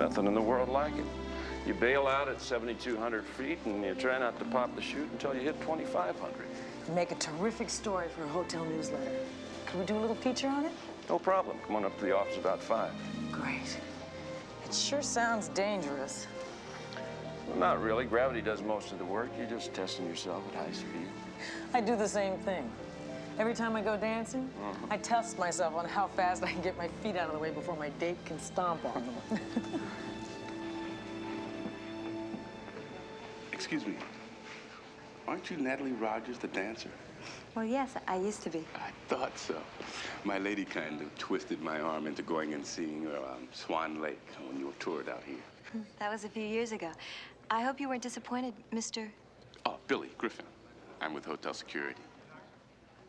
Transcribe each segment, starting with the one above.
Nothing in the world like it. You bail out at 7,200 feet, and you try not to pop the chute until you hit 2,500. Make a terrific story for a hotel newsletter. Could we do a little feature on it? No problem. Come on up to the office about 5. Great. It sure sounds dangerous. Well, not really. Gravity does most of the work. You're just testing yourself at high speed. I do the same thing. Every time I go dancing, I test myself on how fast I can get my feet out of the way before my date can stomp on them. Excuse me. Aren't you Natalie Rogers, the dancer? Well, yes, I used to be. I thought so. My lady kind of twisted my arm into going and seeing her Swan Lake when you toured out here. That was a few years ago. I hope you weren't disappointed, Mr. Oh, Billy Griffin. I'm with Hotel Security.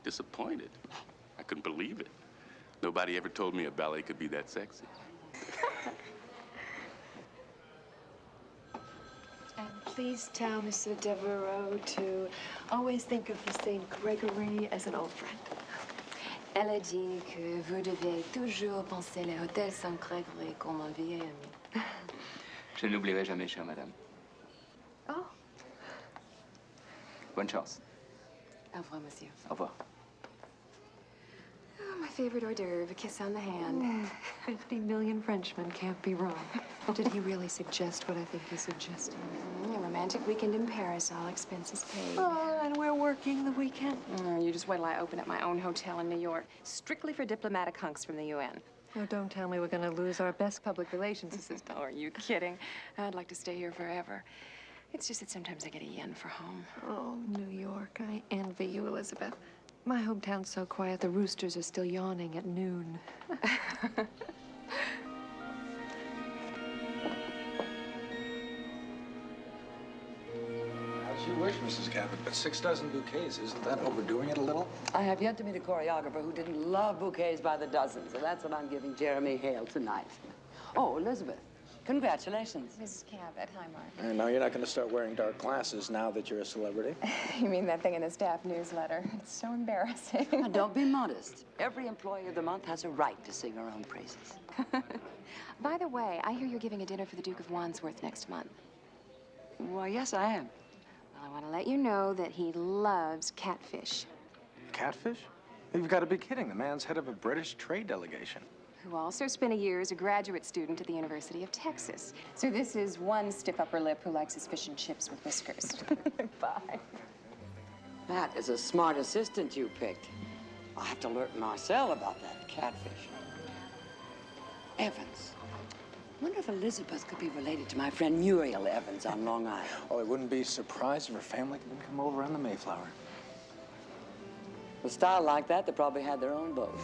Disappointed? I couldn't believe it. Nobody ever told me a ballet could be that sexy. And please tell Mr. Devereaux to always think of the St. Gregory as an old friend. Elle a dit que vous devez toujours penser les hôtels Saint-Grégory comme un vieil ami. Je n'oublierai jamais, chère madame. Oh. Bonne chance. Au revoir, monsieur. Au revoir. Oh, my favorite hors d'oeuvre, a kiss on the hand. 50 million Frenchmen can't be wrong. Did he really suggest what I think he suggested? A romantic weekend in Paris, all expenses paid. Oh, and we're working the weekend. You just wait till I open up my own hotel in New York, strictly for diplomatic hunks from the UN. Oh, don't tell me we're going to lose our best public relations assistant. Oh, are you kidding? I'd like to stay here forever. It's just that sometimes I get a yen for home. Oh, New York, I envy you, Elizabeth. My hometown's so quiet, the roosters are still yawning at noon. As you wish, Mrs. Cabot, but 6 dozen bouquets, isn't that overdoing it a little? I have yet to meet a choreographer who didn't love bouquets by the dozen, so that's what I'm giving Jeremy Hale tonight. Oh, Elizabeth, congratulations. Mrs. Cabot, hi, Mark. And now you're not going to start wearing dark glasses now that you're a celebrity. You mean that thing in the staff newsletter? It's so embarrassing. Now, don't be modest. Every employee of the month has a right to sing her own praises. By the way, I hear you're giving a dinner for the Duke of Wandsworth next month. Why, yes, I am. Well, I want to let you know that he loves catfish. Catfish? You've got to be kidding. The man's head of a British trade delegation. Who also spent a year as a graduate student at the University of Texas. So this is one stiff upper lip who likes his fish and chips with whiskers. Bye. That is a smart assistant you picked. I'll have to alert Marcel about that catfish. Evans. I wonder if Elizabeth could be related to my friend Muriel Evans on Long Island. Oh, I wouldn't be surprised if her family could come over on the Mayflower. With a style like that, they probably had their own boat.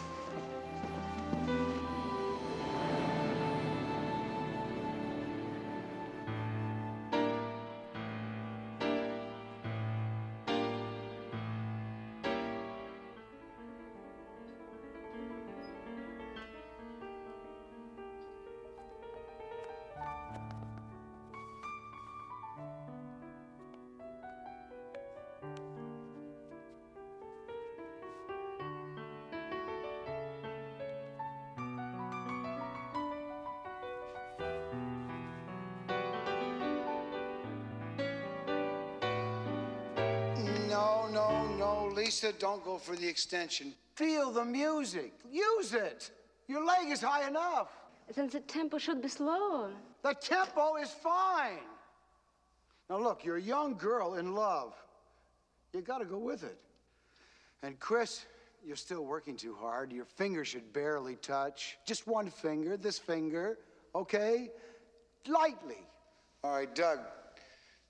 No, Lisa, don't go for the extension. Feel the music. Use it. Your leg is high enough. Then the tempo should be slow. The tempo is fine. Now, look, you're a young girl in love. You gotta go with it. And Chris, you're still working too hard. Your finger should barely touch. Just one finger, this finger, okay? Lightly. All right, Doug,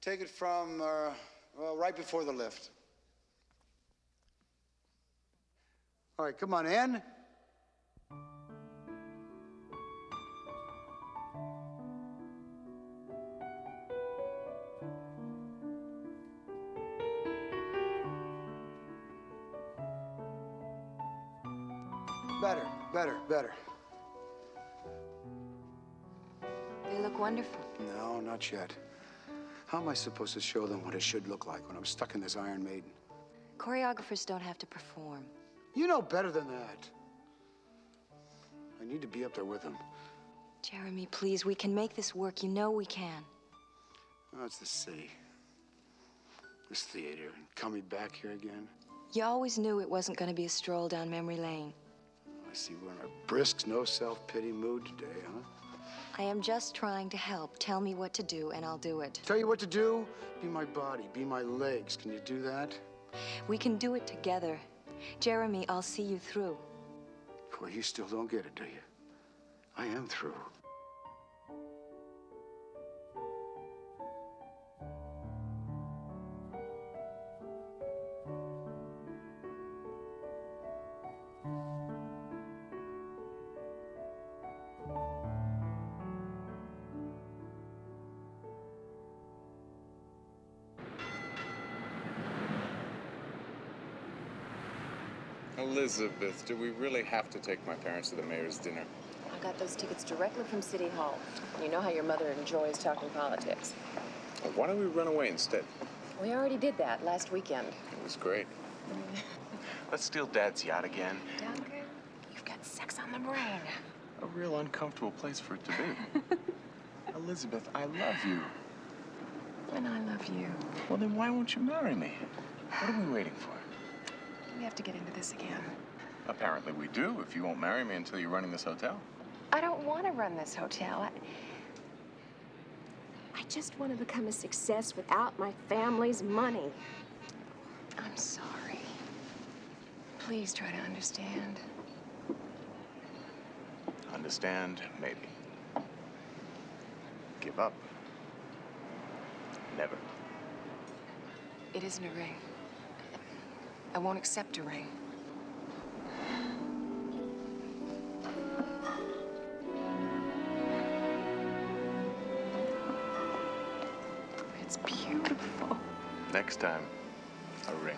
take it from, well, right before the lift. All right, come on in. Better. They look wonderful. No, not yet. How am I supposed to show them what it should look like when I'm stuck in this Iron Maiden? Choreographers don't have to perform. You know better than that. I need to be up there with them. Jeremy, please, we can make this work. You know we can. Oh, it's the city. This theater. And coming back here again. You always knew it wasn't going to be a stroll down memory lane. I see we're in a brisk, no self-pity mood today, huh? I am just trying to help. Tell me what to do, and I'll do it. Tell you what to do? Be my body, be my legs. Can you do that? We can do it together. Jeremy, I'll see you through. Boy, you still don't get it, do you? I am through. Elizabeth, do we really have to take my parents to the mayor's dinner? I got those tickets directly from City Hall. You know how your mother enjoys talking politics. Well, why don't we run away instead? We already did that last weekend. It was great. Let's steal Dad's yacht again. Duncan, you've got sex on the brain. A real uncomfortable place for it to be. Elizabeth, I love you. And I love you. Well, then why won't you marry me? What are we waiting for? We have to get into this again. Apparently we do, if you won't marry me until you're running this hotel. I don't want to run this hotel. I just want to become a success without my family's money. I'm sorry. Please try to understand. Understand, maybe. Give up. Never. It isn't a ring. I won't accept a ring. It's beautiful. Next time, a ring.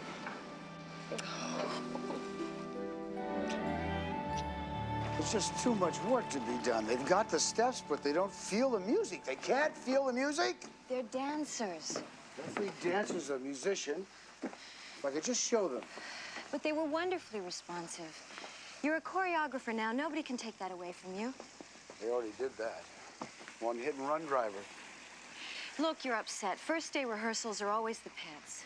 There's just too much work to be done. They've got the steps, but they don't feel the music. They can't feel the music. They're dancers. Every dancer's a musician. If I could just show them. But they were wonderfully responsive. You're a choreographer now. Nobody can take that away from you. They already did that. One hit-and-run driver. Look, you're upset. First day rehearsals are always the pits.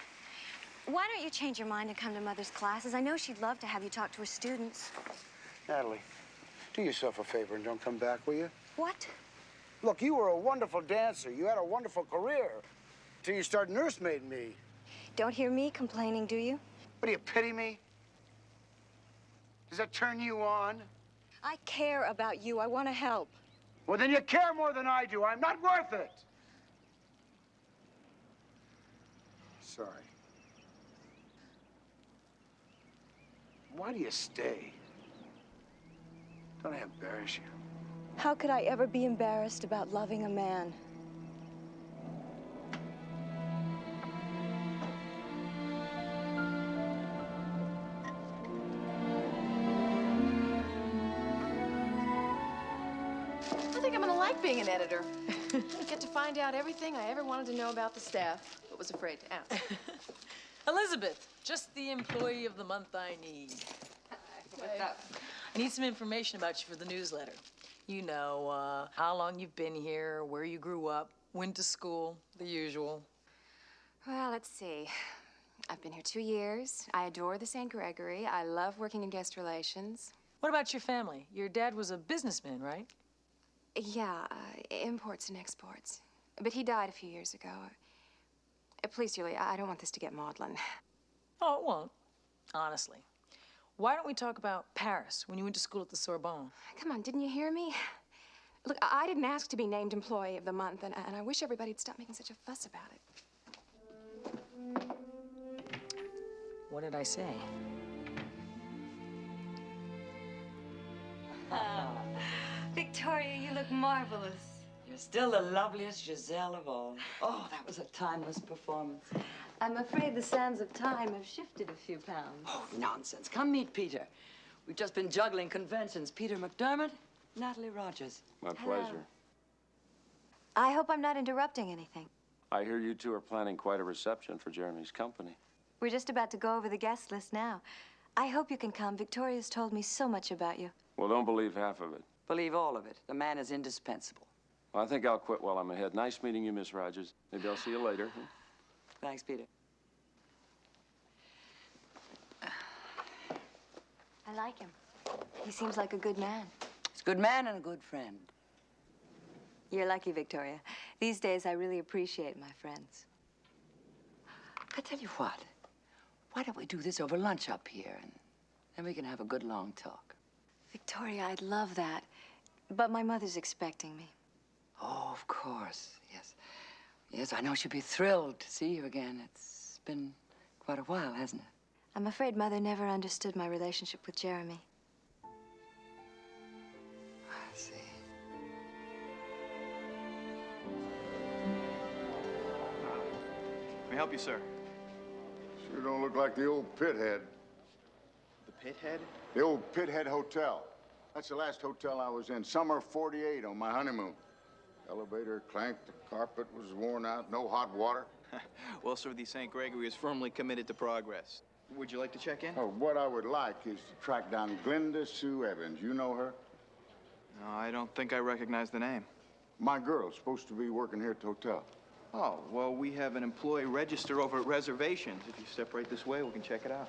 Why don't you change your mind and come to Mother's classes? I know she'd love to have you talk to her students. Natalie, do yourself a favor and don't come back, will you? What? Look, you were a wonderful dancer. You had a wonderful career. Till you started nursemaiding me. Don't hear me complaining, do you? What, do you pity me? Does that turn you on? I care about you. I want to help. Well, then you care more than I do. I'm not worth it. Sorry. Why do you stay? Don't I embarrass you? How could I ever be embarrassed about loving a man? I think I'm gonna like being an editor. Get to find out everything I ever wanted to know about the staff, but was afraid to ask. Elizabeth, just the employee of the month I need. What's up? I need some information about you for the newsletter. You know, how long you've been here, where you grew up, went to school, the usual. Well, let's see. I've been here 2 years. I adore the St. Gregory. I love working in guest relations. What about your family? Your dad was a businessman, right? Yeah, imports and exports. But he died a few years ago. Please, Julie, I don't want this to get maudlin. Oh, it won't, honestly. Why don't we talk about Paris, when you went to school at the Sorbonne? Come on, didn't you hear me? Look, I didn't ask to be named Employee of the Month, and I wish everybody'd stop making such a fuss about it. What did I say? Victoria, you look marvelous. You're still the loveliest Giselle of all. Oh, that was a timeless performance. I'm afraid the sands of time have shifted a few pounds. Oh, nonsense. Come meet Peter. We've just been juggling conventions. Peter McDermott, Natalie Rogers. My pleasure. I hope I'm not interrupting anything. I hear you two are planning quite a reception for Jeremy's company. We're just about to go over the guest list now. I hope you can come. Victoria's told me so much about you. Well, don't believe half of it. Believe all of it. The man is indispensable. Well, I think I'll quit while I'm ahead. Nice meeting you, Miss Rogers. Maybe I'll see you later. Thanks, Peter. I like him. He seems like a good man. He's a good man and a good friend. You're lucky, Victoria. These days, I really appreciate my friends. I tell you what, why don't we do this over lunch up here, and then we can have a good long talk. Victoria, I'd love that. But my mother's expecting me. Oh, of course, yes. Yes, I know she'll be thrilled to see you again. It's been quite a while, hasn't it? I'm afraid Mother never understood my relationship with Jeremy. I see. Can I help you, sir? Sure don't look like the old Pithead. The Pithead? The old Pithead Hotel. That's the last hotel I was in. Summer '48 on my honeymoon. Elevator clanked, the carpet was worn out, no hot water. Well, sir, the St. Gregory is firmly committed to progress. Would you like to check in? Oh, what I would like is to track down Glenda Sue Evans. You know her? No, I don't think I recognize the name. My girl's supposed to be working here at the hotel. Oh, well, we have an employee register over at reservations. If you step right this way, we can check it out.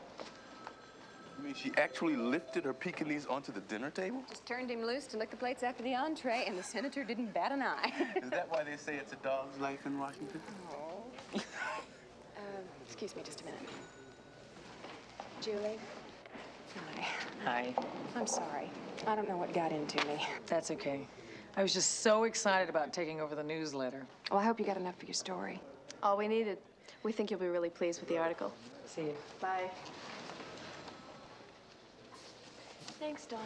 You mean she actually lifted her Pekingese onto the dinner table? Just turned him loose to lick the plates after the entree, and the senator didn't bat an eye. Is that why they say it's a dog's life in Washington? Oh. Excuse me just a minute. Julie? Hi. Hi. I'm sorry. I don't know what got into me. That's okay. I was just so excited about taking over the newsletter. Well, I hope you got enough for your story. All we needed. We think you'll be really pleased with the article. See you. Bye. Thanks, Dawn.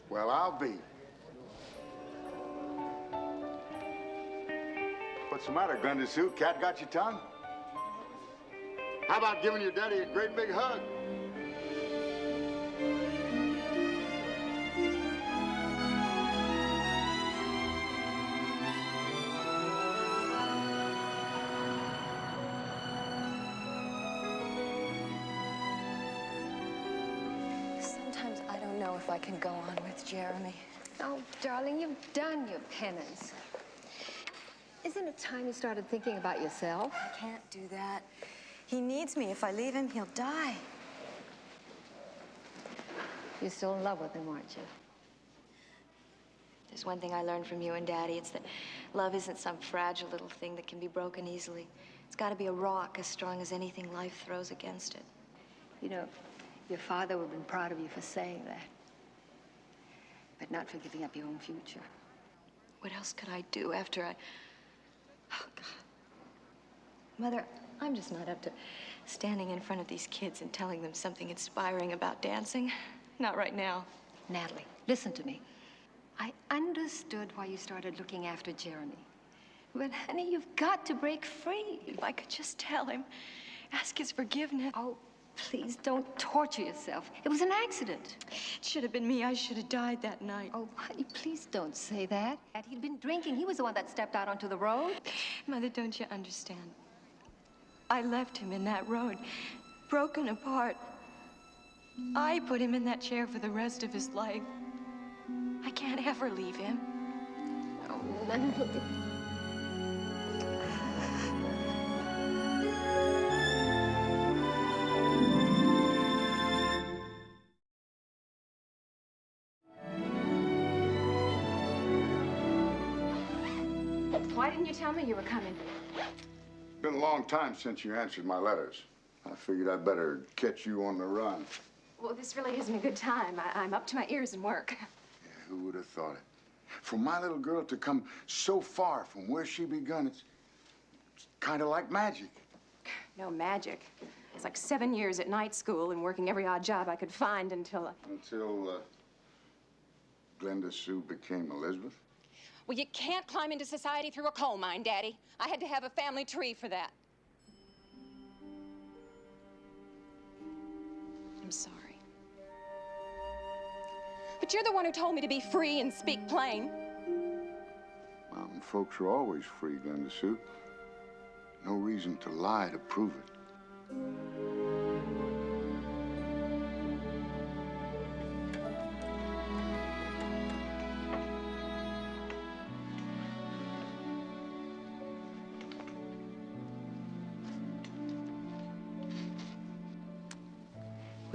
Well, I'll be. What's the matter, Glenda Sue? Cat got your tongue? How about giving your daddy a great big hug? Sometimes I don't know if I can go on with Jeremy. Oh, darling, you've done your penance. Isn't it time you started thinking about yourself? I can't do that. He needs me. If I leave him, he'll die. You're still in love with him, aren't you? There's one thing I learned from you and Daddy. It's that love isn't some fragile little thing that can be broken easily. It's got to be a rock as strong as anything life throws against it. You know, your father would have been proud of you for saying that. But not for giving up your own future. What else could I do after I... Oh, God. Mother, I'm just not up to standing in front of these kids and telling them something inspiring about dancing. Not right now. Natalie, listen to me. I understood why you started looking after Jeremy. But, honey, you've got to break free. If I could just tell him, ask his forgiveness. Oh, please don't torture yourself. It was an accident. It should have been me. I should have died that night. Oh, honey, please don't say that. He'd been drinking. He was the one that stepped out onto the road. Mother, don't you understand? I left him in that road, broken apart. I put him in that chair for the rest of his life. I can't ever leave him. Oh, Natalie. Why didn't you tell me you were coming? Been a long time since you answered my letters. I figured I'd better catch you on the run. Well, this really isn't a good time. I'm up to my ears in work. Yeah, who would have thought it? For my little girl to come so far from where she begun, it's kind of like magic. No magic. It's like 7 years at night school and working every odd job I could find until... Until Glenda Sue became Elizabeth? Well, you can't climb into society through a coal mine, Daddy. I had to have a family tree for that. I'm sorry. But you're the one who told me to be free and speak plain. Mountain folks are always free, Glenda Sue. No reason to lie to prove it.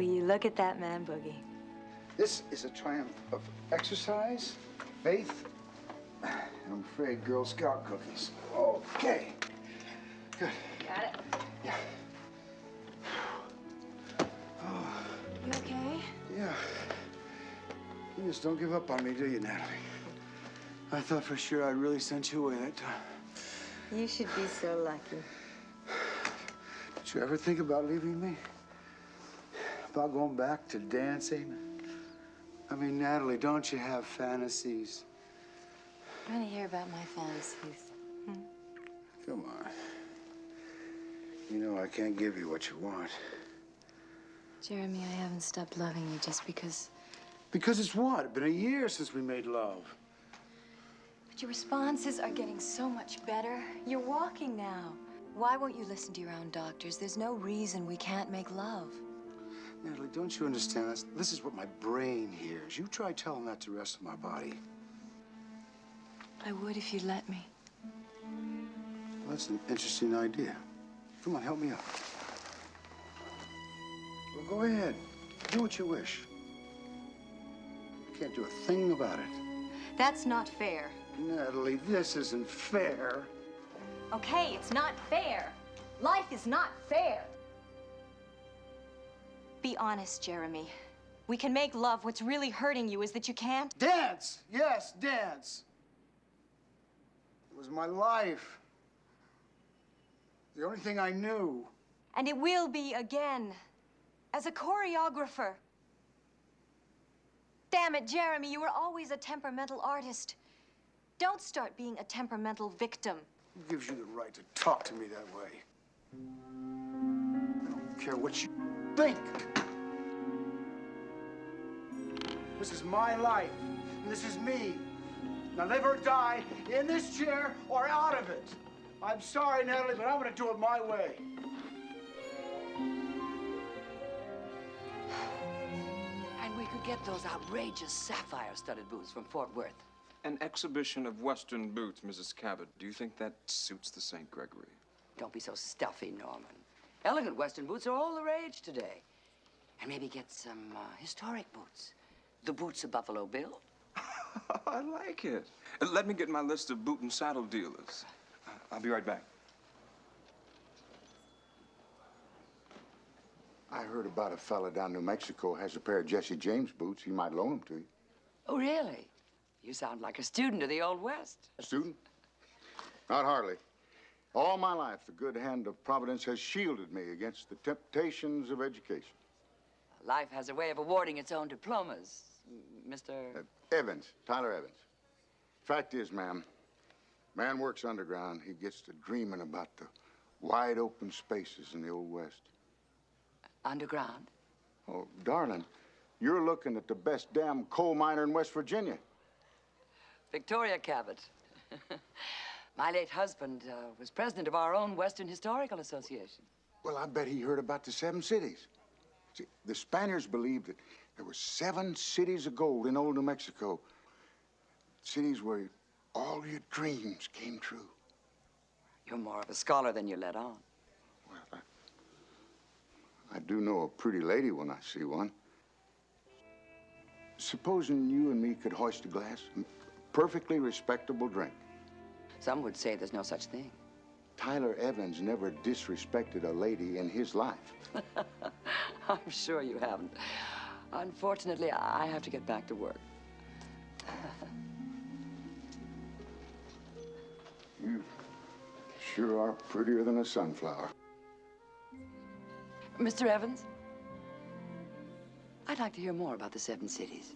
Will you look at that man, Boogie? This is a triumph of exercise, faith, and I'm afraid Girl Scout cookies. Okay. Good. Got it. Yeah. You okay? Yeah. You just don't give up on me, do you, Natalie? I thought for sure I'd really sent you away that time. You should be so lucky. Did you ever think about leaving me? About going back to dancing? I mean, Natalie, don't you have fantasies? I want to hear about my fantasies. Come on. You know I can't give you what you want. Jeremy, I haven't stopped loving you just because... Because it's what? It's been a year since we made love. But your responses are getting so much better. You're walking now. Why won't you listen to your own doctors? There's no reason we can't make love. Natalie, don't you understand this? This is what my brain hears. You try telling that to the rest of my body. I would if you'd let me. Well, that's an interesting idea. Come on, help me out. Well, go ahead. Do what you wish. I can't do a thing about it. That's not fair. Natalie, this isn't fair. Okay, it's not fair. Life is not fair. Be honest, Jeremy. We can make love. What's really hurting you is that you can't. Dance! Yes, dance. It was my life. The only thing I knew. And it will be again. As a choreographer. Damn it, Jeremy, you were always a temperamental artist. Don't start being a temperamental victim. Who gives you the right to talk to me that way? I don't care what you think. This is my life, and this is me. Now live or die in this chair or out of it. I'm sorry, Natalie, but I'm gonna do it my way. And we could get those outrageous sapphire-studded boots from Fort Worth. An exhibition of Western boots, Mrs. Cabot. Do you think that suits the St. Gregory? Don't be so stuffy, Norman. Elegant Western boots are all the rage today. And maybe get some historic boots. The boots of Buffalo Bill. I like it. Let me get my list of boot and saddle dealers. I'll be right back. I heard about a fella down New Mexico has a pair of Jesse James boots. He might loan them to you. Oh, really? You sound like a student of the Old West. A student? Not hardly. All my life, the good hand of Providence has shielded me against the temptations of education. Life has a way of awarding its own diplomas, Mr. Evans, Tyler Evans. Fact is, ma'am, man works underground. He gets to dreaming about the wide open spaces in the Old West. Underground? Oh, darling, you're looking at the best damn coal miner in West Virginia. Victoria Cabot. My late husband was president of our own Western Historical Association. Well, I bet he heard about the 7 cities. See, the Spaniards believed that there were 7 cities of gold in old New Mexico. Cities where all your dreams came true. You're more of a scholar than you let on. Well, I do know a pretty lady when I see one. Supposing you and me could hoist a glass, a perfectly respectable drink. Some would say there's no such thing. Tyler Evans never disrespected a lady in his life. I'm sure you haven't. Unfortunately, I have to get back to work. You sure are prettier than a sunflower. Mr. Evans, I'd like to hear more about the 7 cities.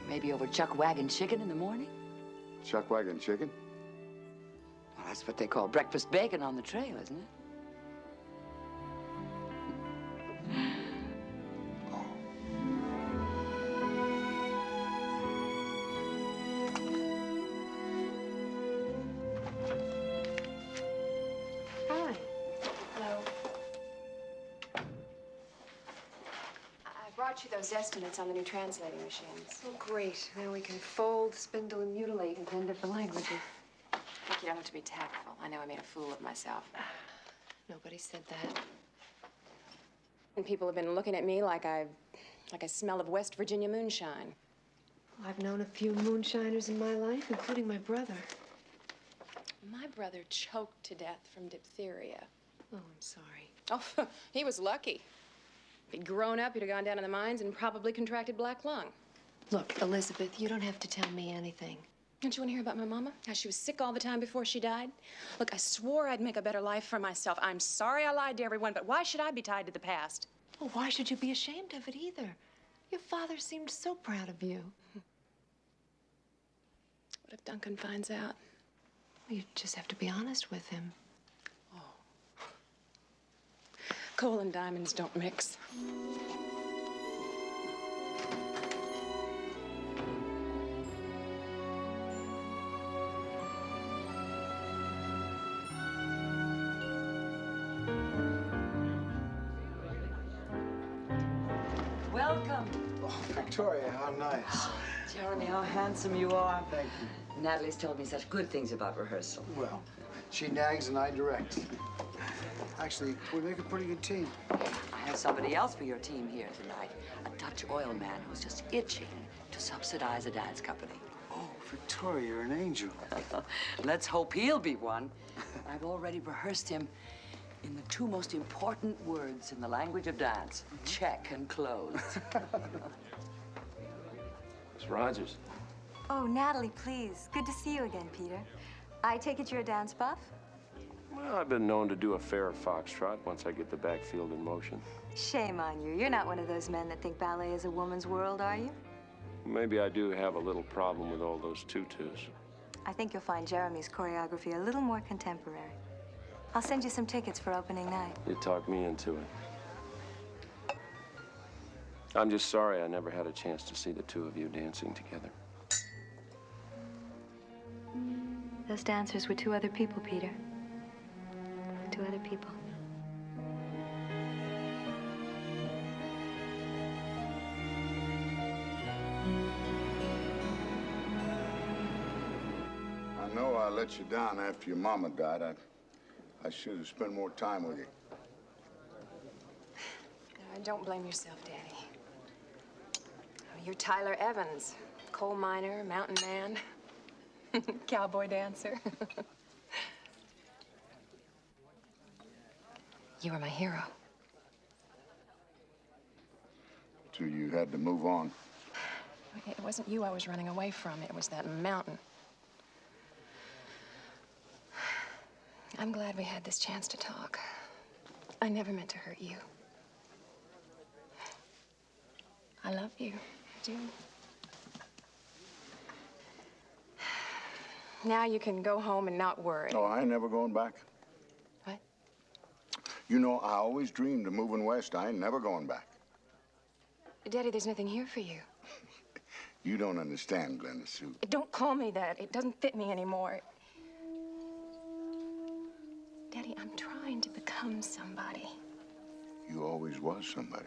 Maybe over chuck wagon chicken in the morning? Chuck wagon chicken? Well, that's what they call breakfast bacon on the trail, isn't it? Hi. Hello. I brought you those estimates on the new translating machines. Oh, great. Now we can fold, spindle, and mutilate in 10 different languages. Look, you don't have to be tactful. I know I made a fool of myself. Nobody said that. And people have been looking at me like I smell of West Virginia moonshine. I've known a few moonshiners in my life, including my brother. My brother choked to death from diphtheria. Oh, I'm sorry. Oh, he was lucky. If he'd grown up, he'd have gone down in the mines and probably contracted black lung. Look, Elizabeth, you don't have to tell me anything. Don't you want to hear about my mama? How she was sick all the time before she died? Look, I swore I'd make a better life for myself. I'm sorry I lied to everyone, but why should I be tied to the past? Well, why should you be ashamed of it either? Your father seemed so proud of you. What if Duncan finds out? Well, you just have to be honest with him. Coal and diamonds don't mix. Welcome. Oh, Victoria, how nice. Jeremy, how handsome you are. Thank you. Natalie's told me such good things about rehearsal. Well, she nags and I direct. Actually, we make a pretty good team. I have somebody else for your team here tonight. A Dutch oil man who's just itching to subsidize a dance company. Oh, Victoria, you're an angel. Let's hope he'll be one. I've already rehearsed him in the two most important words in the language of dance, check and close. It's Rogers. Oh, Natalie, please. Good to see you again, Peter. I take it you're a dance buff? Well, I've been known to do a fair foxtrot once I get the backfield in motion. Shame on you. You're not one of those men that think ballet is a woman's world, are you? Maybe I do have a little problem with all those tutus. I think you'll find Jeremy's choreography a little more contemporary. I'll send you some tickets for opening night. You talked me into it. I'm just sorry I never had a chance to see the two of you dancing together. Those dancers were two other people, Peter. Two other people. I know I let you down after your mama died. I should have spent more time with you. Don't blame yourself, Daddy. You're Tyler Evans, coal miner, mountain man, cowboy dancer. You were my hero. Till you had to move on. It wasn't you I was running away from. It was that mountain. I'm glad we had this chance to talk. I never meant to hurt you. I love you. I do. Now you can go home and not worry. Oh, I ain't never going back. What? You know, I always dreamed of moving west. I ain't never going back. Daddy, there's nothing here for you. You don't understand, Glenda Sue. Don't call me that. It doesn't fit me anymore. Daddy, I'm trying to become somebody. You always was somebody.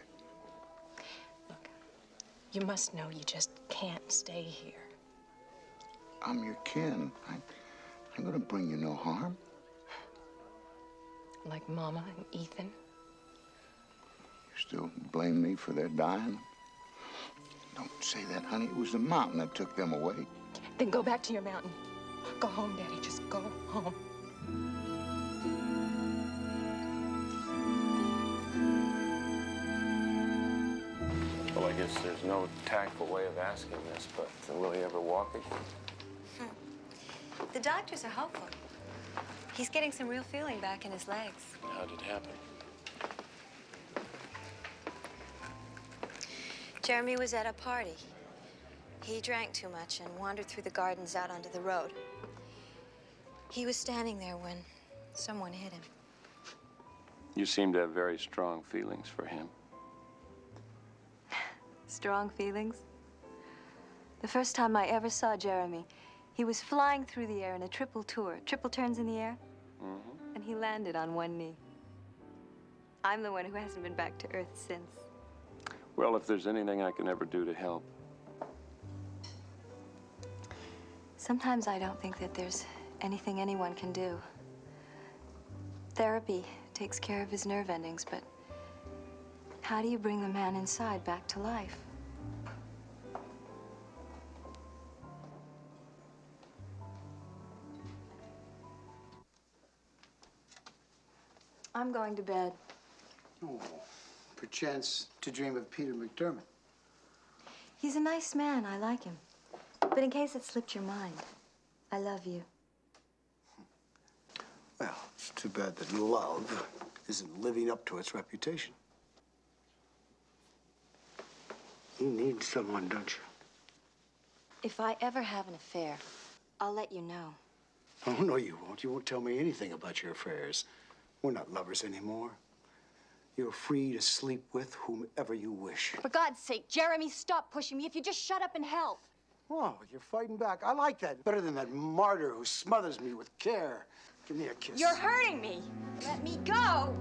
Look, you must know you just can't stay here. I'm your kin. I'm gonna bring you no harm. Like Mama and Ethan. You still blame me for their dying? Don't say that, honey. It was the mountain that took them away. Then go back to your mountain. Go home, Daddy. Just go home. Well, I guess there's no tactful way of asking this, but will he ever walk again? The doctors are hopeful. He's getting some real feeling back in his legs. How did it happen? Jeremy was at a party. He drank too much and wandered through the gardens out onto the road. He was standing there when someone hit him. You seem to have very strong feelings for him. Strong feelings? The first time I ever saw Jeremy, he was flying through the air in a triple tour, triple turns in the air, and he landed on one knee. I'm the one who hasn't been back to Earth since. Well, if there's anything I can ever do to help. Sometimes I don't think that there's anything anyone can do. Therapy takes care of his nerve endings, but How do you bring the man inside back to life? I'm going to bed. Oh, perchance to dream of Peter McDermott. He's a nice man. I like him. But in case it slipped your mind, I love you. Well, it's too bad that love isn't living up to its reputation. You need someone, don't you? If I ever have an affair, I'll let you know. Oh, no, you won't. You won't tell me anything about your affairs. We're not lovers anymore. You're free to sleep with whomever you wish. For God's sake, Jeremy, stop pushing me. If you just shut up and help. Oh, you're fighting back. I like that. Better than that martyr who smothers me with care. Give me a kiss. You're hurting me. Let me go.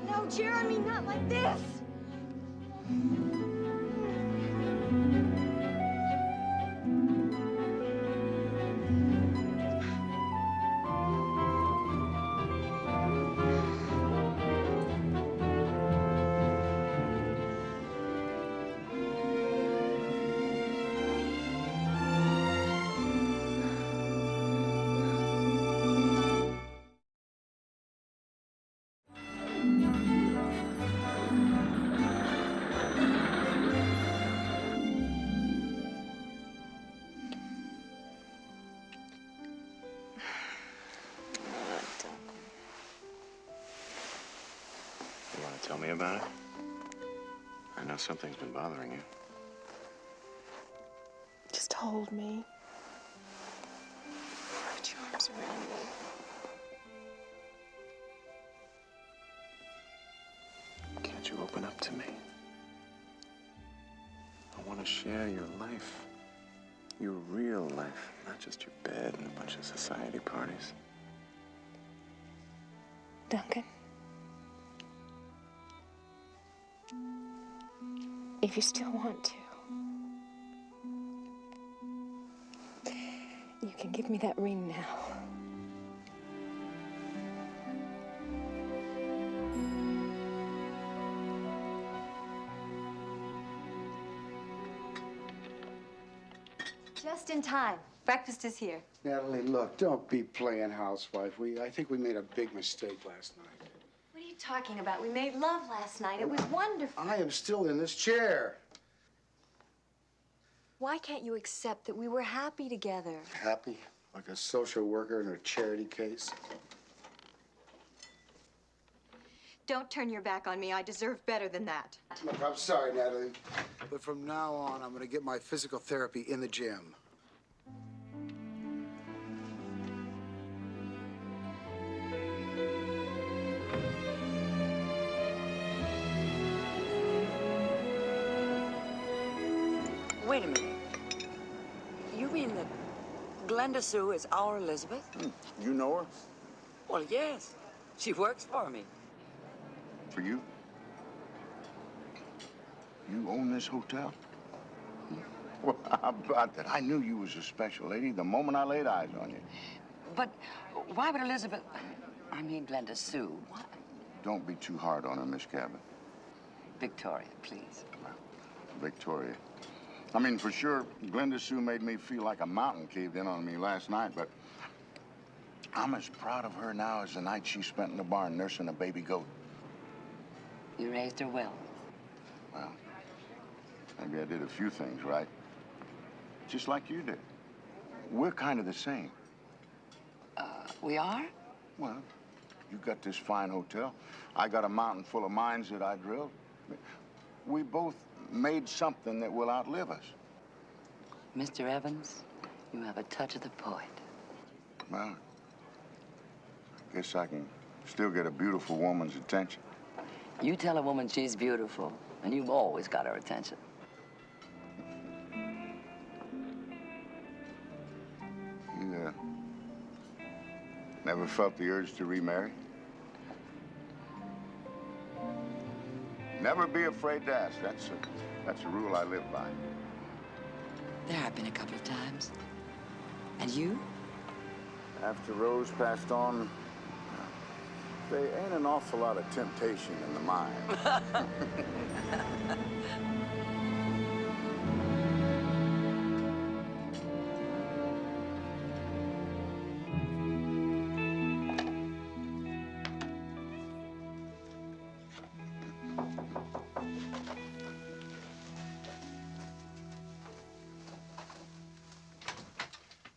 No, Jeremy, not like this. You want to tell me about it? I know something's been bothering you. Just hold me. Put your arms around me. Can't you open up to me? I want to share your life. Your real life, not just your bed and a bunch of society parties. Duncan. If you still want to, you can give me that ring now. Just in time. Breakfast is here. Natalie, look, don't be playing housewife. I think we made a big mistake last night. What are you talking about? We made love last night. It was wonderful. I am still in this chair. Why can't you accept that we were happy together? Happy? Like a social worker in a charity case? Don't turn your back on me. I deserve better than that. Look, I'm sorry, Natalie. But from now on, I'm going to get my physical therapy in the gym. Wait a minute. You mean that Glenda Sue is our Elizabeth? You know her? Well, yes. She works for me. For you? You own this hotel? Well, how about that? I knew you was a special lady the moment I laid eyes on you. But why would Elizabeth... I mean, Glenda Sue. Why? Don't be too hard on her, Miss Cabot. Victoria, please. Victoria. I mean, for sure, Glenda Sue made me feel like a mountain caved in on me last night, but I'm as proud of her now as the night she spent in the barn nursing a baby goat. You raised her well. Well, maybe I did a few things right. Just like you did. We're kind of the same. We are? Well, you got this fine hotel. I got a mountain full of mines that I drilled. We both made something that will outlive us. Mr. Evans, you have a touch of the poet. Well, I guess I can still get a beautiful woman's attention. You tell a woman she's beautiful, and you've always got her attention. You, never felt the urge to remarry? Never be afraid to ask. That's a rule I live by. There have been a couple of times. And you? After Rose passed on, There ain't an awful lot of temptation in the mind.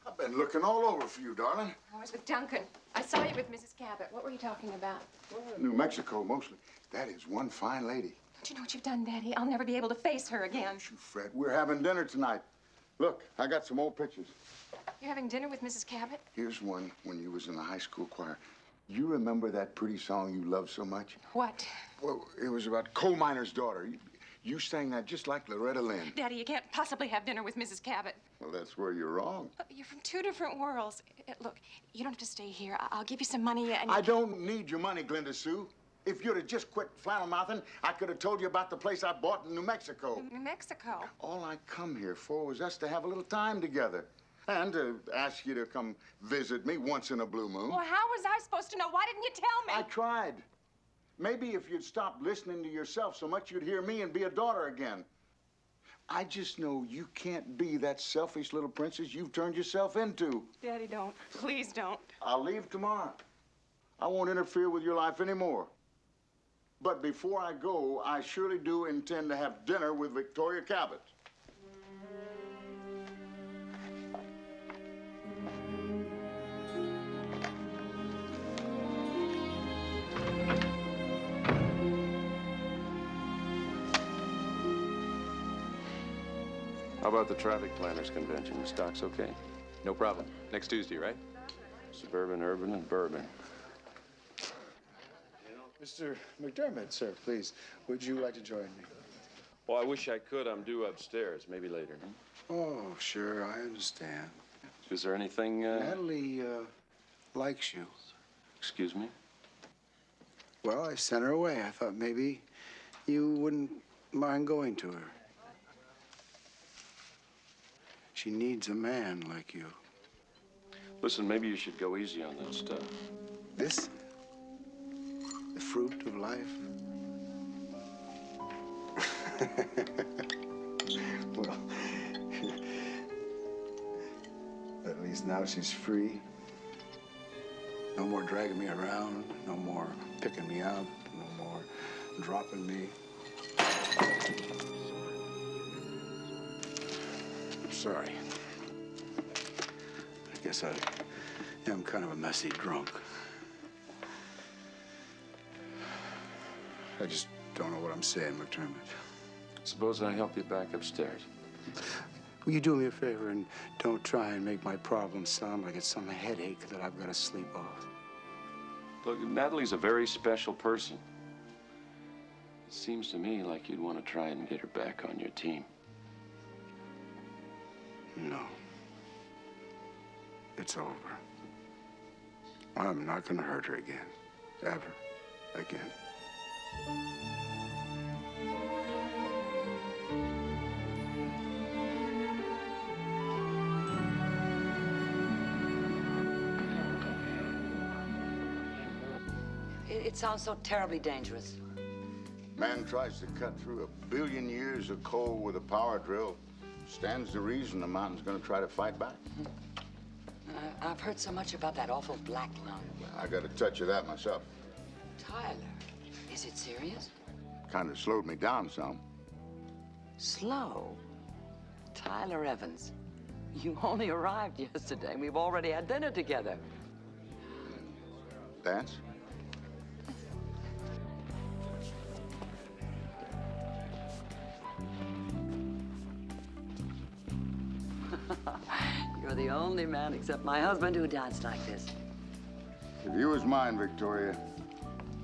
I've been looking all over for you, darling. I was with Duncan. I saw you with Mrs. Cabot. What were you talking about? New Mexico, mostly. That is one fine lady. Don't you know what you've done, Daddy? I'll never be able to face her again. Don't you fret. We're having dinner tonight. Look, I got some old pictures. You're having dinner with Mrs. Cabot? Here's one when you was in the high school choir. You remember that pretty song you loved so much? What? Well, it was about coal miner's daughter. You sang that just like Loretta Lynn. Daddy, you can't possibly have dinner with Mrs. Cabot. Well, that's where you're wrong. You're from two different worlds. Look, you don't have to stay here. I'll give you some money and... I don't need your money, Glenda Sue. If you'd have just quit flannel-mouthing, I could have told you about the place I bought in New Mexico. New Mexico? All I come here for was us to have a little time together. And to ask you to come visit me once in a blue moon. Well, how was I supposed to know? Why didn't you tell me? I tried. Maybe if you'd stop listening to yourself so much, you'd hear me and be a daughter again. I just know you can't be that selfish little princess you've turned yourself into. Daddy, don't. Please don't. I'll leave tomorrow. I won't interfere with your life anymore. But before I go, I surely do intend to have dinner with Victoria Cabot. How about the traffic planners convention? The stock's okay? No problem. Next Tuesday, right? Suburban, urban, and bourbon. Mr. McDermott, sir, please, would you like to join me? Well, I wish I could. I'm due upstairs. Maybe later. Oh, sure, I understand. Is there anything, Natalie, likes you. Excuse me? Well, I sent her away. I thought maybe you wouldn't mind going to her. She needs a man like you. Listen, maybe you should go easy on that stuff. This? The fruit of life? Well, at least now she's free. No more dragging me around, no more picking me up, no more dropping me. Sorry. I guess I am kind of a messy drunk. I just don't know what I'm saying, McDermott. Suppose I help you back upstairs. Will you do me a favor and don't try and make my problem sound like it's some headache that I've got to sleep off? Look, Natalie's a very special person. It seems to me like you'd want to try and get her back on your team. No. It's over. I'm not gonna hurt her again. Ever. Again. It sounds so terribly dangerous. Man tries to cut through 1 billion years of coal with a power drill. Stands to reason the mountain's gonna try to fight back. I've heard so much about that awful black lung. I got a touch of that myself. Tyler, is it serious? Kind of slowed me down some. Slow? Tyler Evans, you only arrived yesterday. We've already had dinner together. Dance? You're the only man except my husband who danced like this. If you was mine, Victoria,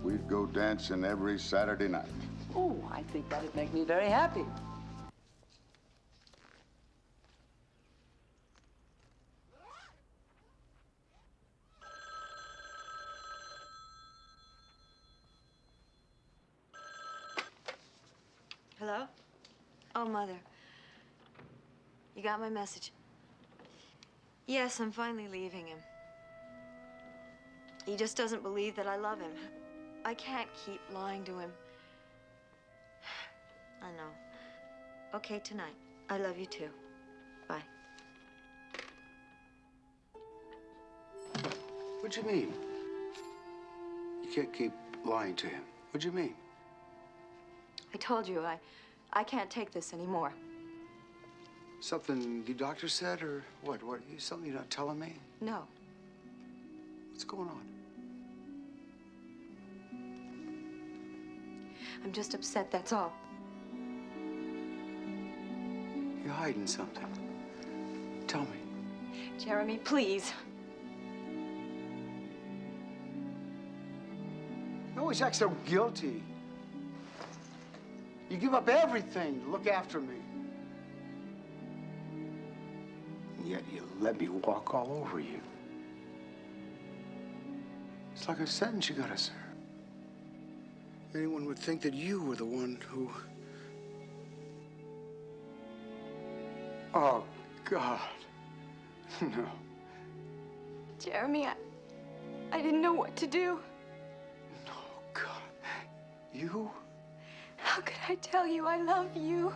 we'd go dancing every Saturday night. Oh, I think that'd make me very happy. Hello? Oh, Mother. You got my message? Yes, I'm finally leaving him. He just doesn't believe that I love him. I can't keep lying to him. I know. Okay, tonight. I love you too. Bye. What do you mean? You can't keep lying to him. What do you mean? I told you, I can't take this anymore. Something the doctor said, or what? What? Something you're not telling me? No. What's going on? I'm just upset, that's all. You're hiding something. Tell me. Jeremy, please. You always act so guilty. You give up everything to look after me. Yet you let me walk all over you. It's like a sentence you gotta serve. Anyone would think that you were the one who... Oh, God. No. Jeremy, I didn't know what to do. Oh, God. You? How could I tell you I love you?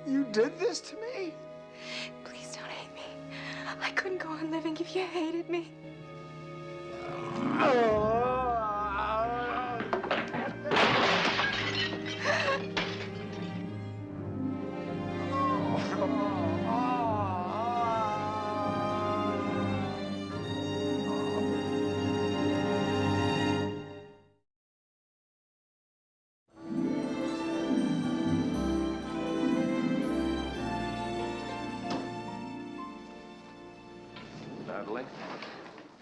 You did this to me? Please don't hate me. I couldn't go on living if you hated me. Natalie?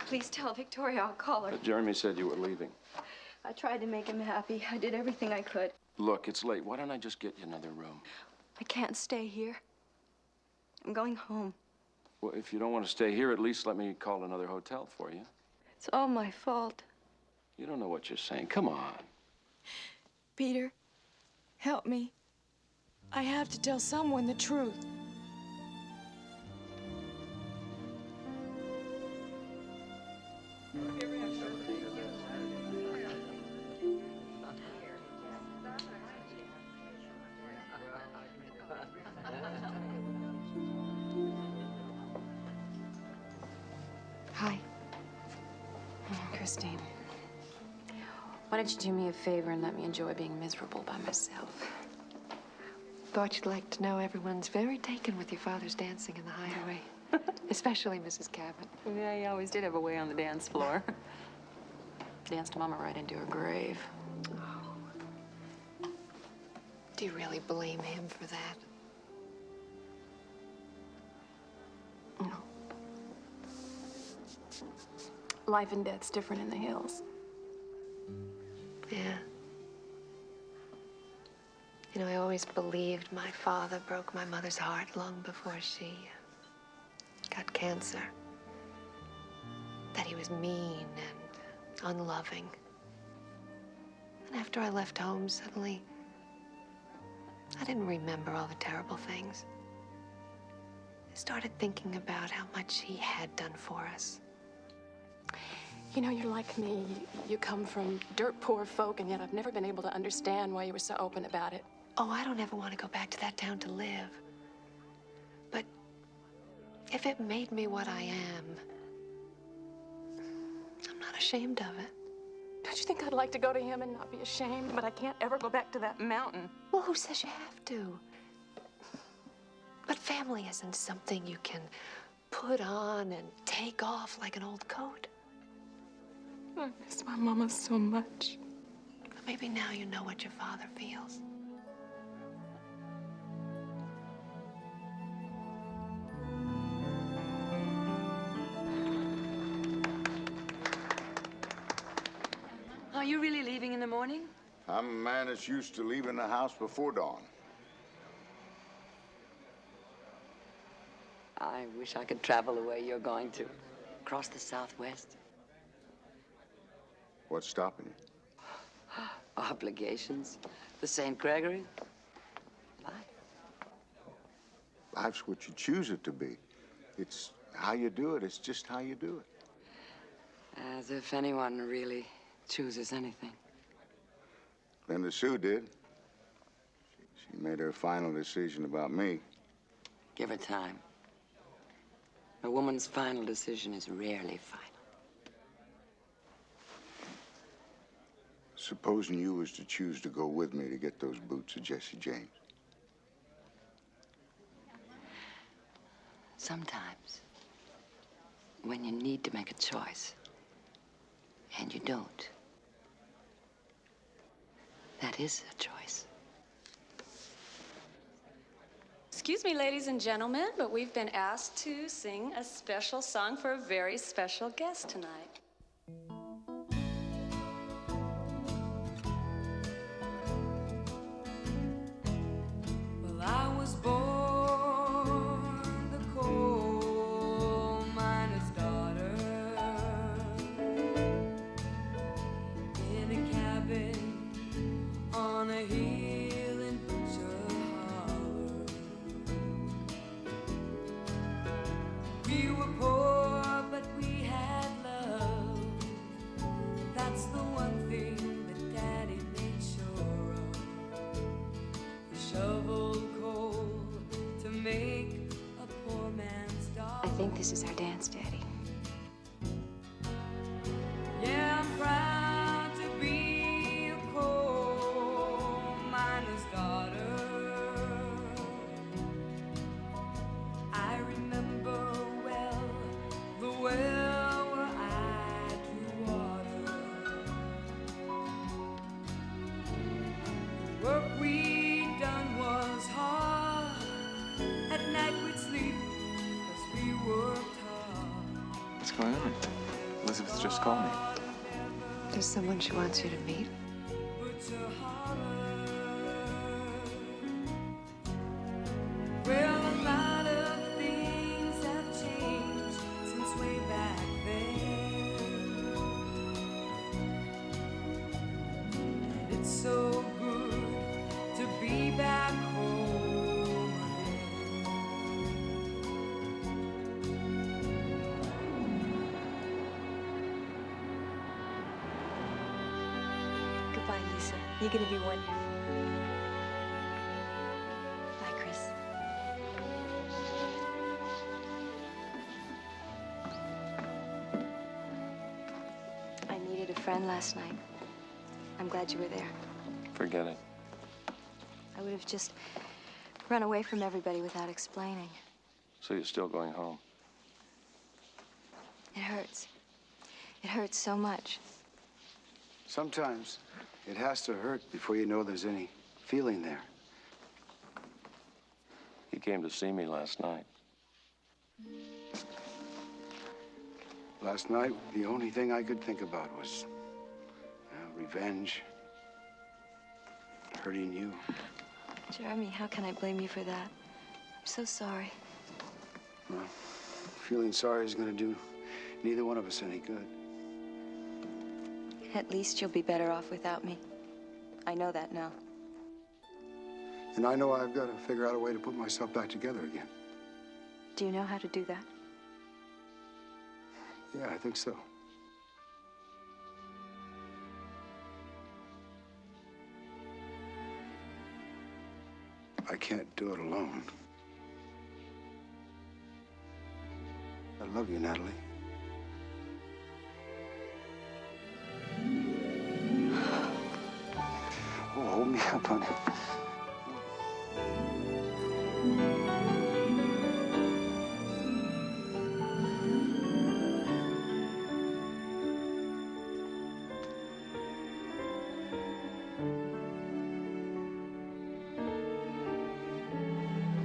Please tell Victoria I'll call her. Jeremy said you were leaving. I tried to make him happy. I did everything I could. Look, it's late. Why don't I just get you another room? I can't stay here. I'm going home. Well, if you don't want to stay here, at least let me call another hotel for you. It's all my fault. You don't know what you're saying. Come on. Peter, help me. I have to tell someone the truth. Hi. Christine. Why don't you do me a favor and let me enjoy being miserable by myself? Thought you'd like to know everyone's very taken with your father's dancing in the hideaway. Especially Mrs. Cabot. Yeah, he always did have a way on the dance floor. Danced Mama right into her grave. Oh. Do you really blame him for that? No. Life and death's different in the hills. Yeah. You know, I always believed my father broke my mother's heart long before she got cancer. That he was mean and unloving. And after I left home, suddenly, I didn't remember all the terrible things. I started thinking about how much he had done for us. You know, you're like me. You come from dirt poor folk, and yet I've never been able to understand why you were so open about it. Oh, I don't ever want to go back to that town to live. But if it made me what I am, I'm not ashamed of it. Don't you think I'd like to go to him and not be ashamed? But I can't ever go back to that mountain. Well, who says you have to? But family isn't something you can put on and take off like an old coat. I miss my mama so much. Maybe now you know what your father feels. Are you really leaving in the morning? I'm a man that's used to leaving the house before dawn. I wish I could travel the way you're going to. Across the Southwest. What's stopping you? Obligations. The St. Gregory. Life. Life's what you choose it to be. It's how you do it. It's just how you do it. As if anyone really chooses anything. Linda Sue did. She made her final decision about me. Give her time. A woman's final decision is rarely final. Supposing you was to choose to go with me to get those boots of Jesse James. Sometimes, when you need to make a choice, and you don't, that is a choice. Excuse me, ladies and gentlemen, but we've been asked to sing a special song for a very special guest tonight. Well, I was born the coal miner's daughter in a cabin on a hill in Butcher Hollow. We were poor, but we had love. That's the one thing that Daddy made sure of. He shoveled coal to make a poor man's dollar. I think this is our dance, Daddy. Yeah, I'm proud to be a coal miner's daughter. I remember well the well where I drew water. The work we done was hard. At night we'd sleep 'cause we worked hard. What's going on? Elizabeth just called me. There's someone she wants you to meet. Well, a lot of things have changed since way back then. And it's so good to be back home again. Goodbye, Lisa. You're gonna be wonderful. Bye, Chris. I needed a friend last night. I'm glad you were there. Forget it. I would have just run away from everybody without explaining. So you're still going home? It hurts. It hurts so much. Sometimes it has to hurt before you know there's any feeling there. He came to see me last night. Last night, the only thing I could think about was revenge, hurting you. Jeremy, how can I blame you for that? I'm so sorry. Well, feeling sorry is going to do neither one of us any good. At least you'll be better off without me. I know that now. And I know I've got to figure out a way to put myself back together again. Do you know how to do that? Yeah, I think so. I can't do it alone. I love you, Natalie. Oh, hold me up, honey.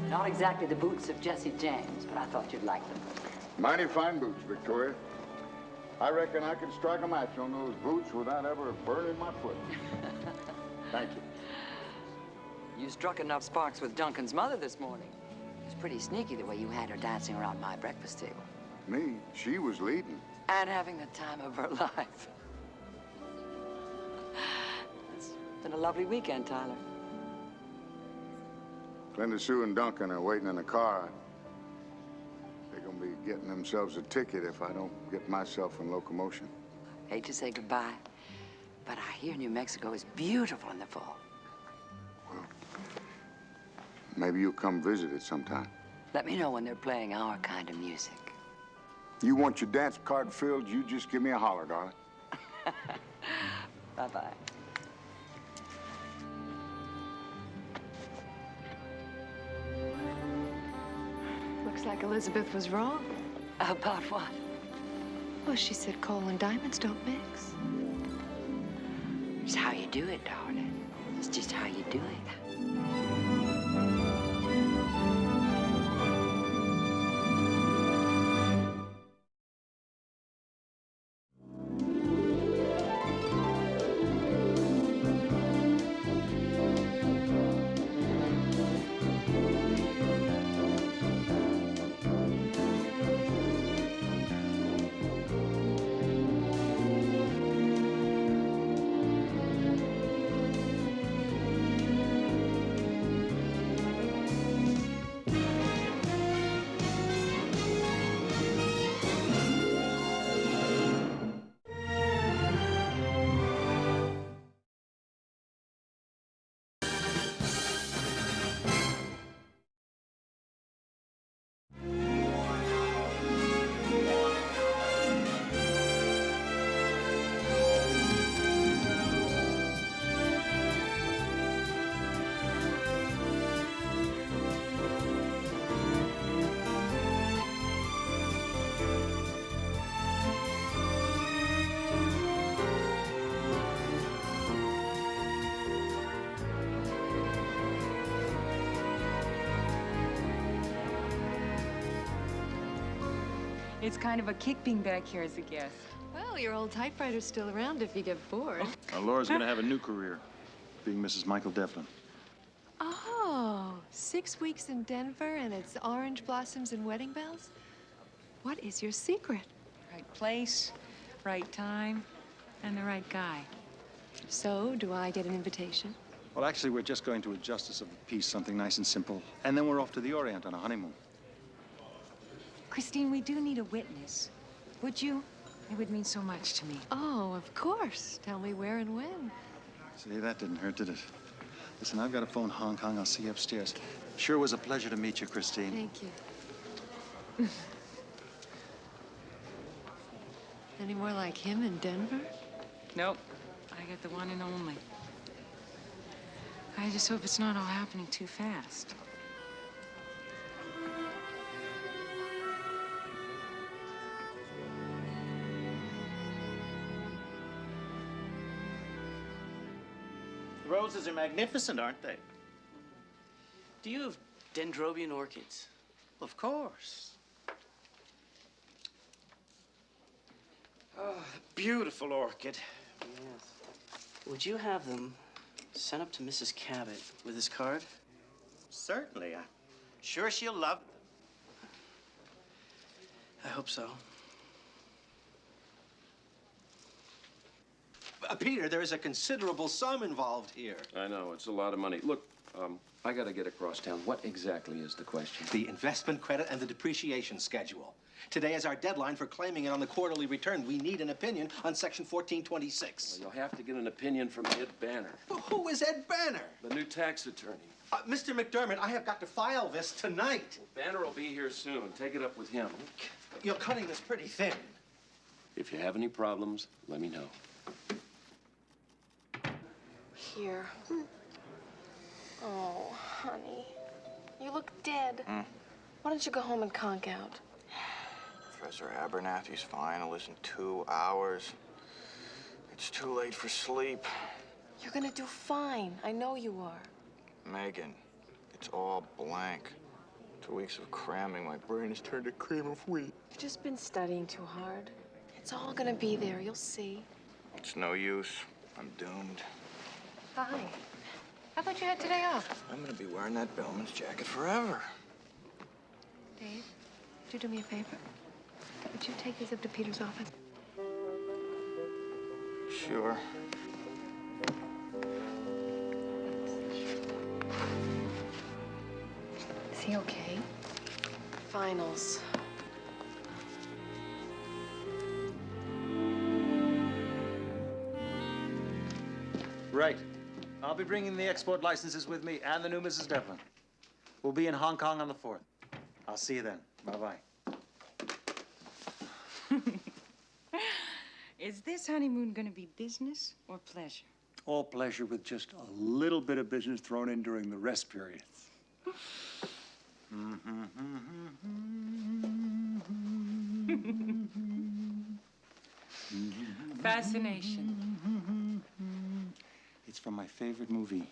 Not exactly the boots of Jesse James, but I thought you'd like them. Mighty fine boots, Victoria. I reckon I could strike a match on those boots without ever burning my foot. Thank you. You struck enough sparks with Duncan's mother this morning. It was pretty sneaky the way you had her dancing around my breakfast table. Me? She was leading. And having the time of her life. It's been a lovely weekend, Tyler. Linda Sue and Duncan are waiting in the car. They're gonna be getting themselves a ticket if I don't get myself in locomotion. Hate to say goodbye, But I hear New Mexico is beautiful in the fall. Maybe you'll come visit it sometime. Let me know when they're playing our kind of music. You want your dance card filled, you just give me a holler, darling. Bye-bye. Looks like Elizabeth was wrong. About what? Well, she said coal and diamonds don't mix. It's how you do it, darling. It's just how you do it. It's kind of a kick being back here as a guest. Well, your old typewriter's still around if you get bored. Laura's gonna have a new career, being Mrs. Michael Devlin. Oh, 6 weeks in Denver and it's orange blossoms and wedding bells? What is your secret? Right place, right time, and the right guy. So, do I get an invitation? Well, actually, we're just going to a justice of the peace, something nice and simple. And then we're off to the Orient on a honeymoon. Christine, we do need a witness. Would you? It would mean so much to me. Oh, of course. Tell me where and when. See, that didn't hurt, did it? Listen, I've got to phone Hong Kong. I'll see you upstairs. Sure was a pleasure to meet you, Christine. Thank you. Any more like him in Denver? Nope. I get the one and only. I just hope it's not all happening too fast. The roses are magnificent, aren't they? Do you have dendrobian orchids? Of course. Oh, beautiful orchid. Yes. Would you have them sent up to Mrs. Cabot with his card? Certainly. I'm sure she'll love them. I hope so. Peter, there is a considerable sum involved here. I know, it's a lot of money. Look, I gotta get across town. What exactly is the question? The investment credit and the depreciation schedule. Today is our deadline for claiming it on the quarterly return. We need an opinion on Section 1426. Well, you'll have to get an opinion from Ed Banner. Who is Ed Banner? The new tax attorney. Mr. McDermott, I have got to file this tonight. Well, Banner will be here soon. Take it up with him. You're cutting this pretty thin. If you have any problems, let me know. Here. Oh, honey. You look dead. Why don't you go home and conk out? Professor Abernathy's fine. I'll listen 2 hours. It's too late for sleep. You're gonna do fine. I know you are. Megan, it's all blank. 2 weeks of cramming, my brain has turned to cream of wheat. You've just been studying too hard. It's all gonna be there. You'll see. It's no use. I'm doomed. Hi. I thought you had today off. I'm gonna be wearing that bellman's jacket forever. Dave, would you do me a favor? Would you take these up to Peter's office? Sure. Is he okay? Finals. Right. I'll be bringing the export licenses with me and the new Mrs. Devlin. We'll be in Hong Kong on the 4th. I'll see you then. Bye-bye. Is this honeymoon going to be business or pleasure? All pleasure with just a little bit of business thrown in during the rest period. Fascination. It's from my favorite movie,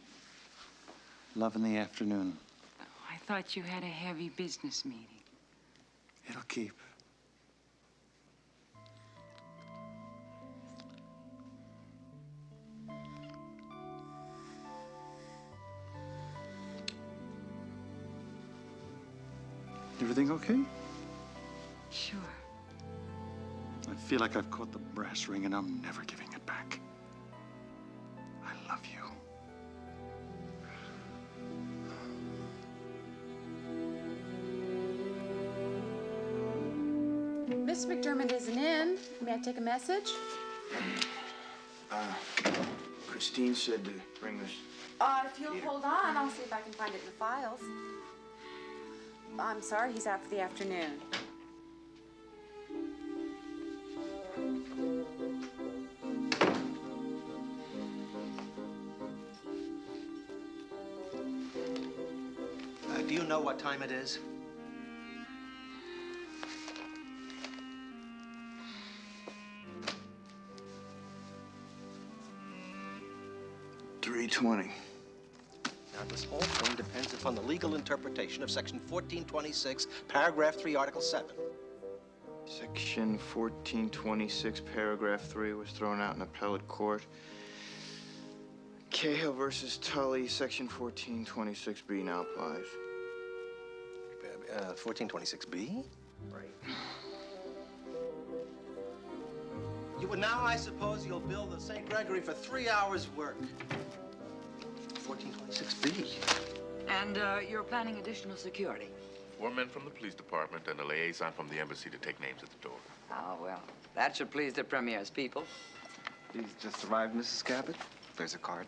Love in the Afternoon. Oh, I thought you had a heavy business meeting. It'll keep. Everything okay? Sure. I feel like I've caught the brass ring and I'm never giving it back. I love you. Miss McDermott isn't in. May I take a message? Christine said to bring this. If you'll hold on, I'll see if I can find it in the files. I'm sorry, he's out for the afternoon. Do you know what time it is? $3:20. Now, this whole thing depends upon the legal interpretation of Section 1426, Paragraph 3, Article 7. Section 1426, Paragraph 3 was thrown out in appellate court. Cahill versus Tully, Section 1426B now applies. 1426B? Right. Now, I suppose you'll bill the St. Gregory for 3 hours' work. 1426B. And you're planning additional security? 4 men from the police department and a liaison from the embassy to take names at the door. Oh, well, that should please the Premier's people. He's just arrived, Mrs. Cabot. There's a card.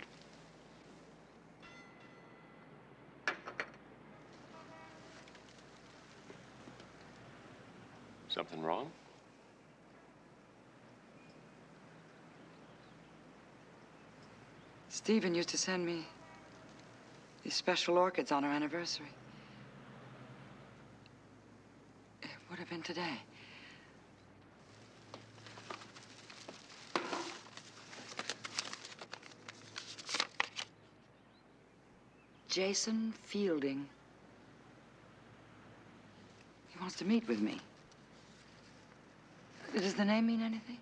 Something wrong? Stephen used to send me these special orchids on our anniversary. It would have been today. Jason Fielding. He wants to meet with me. Does the name mean anything?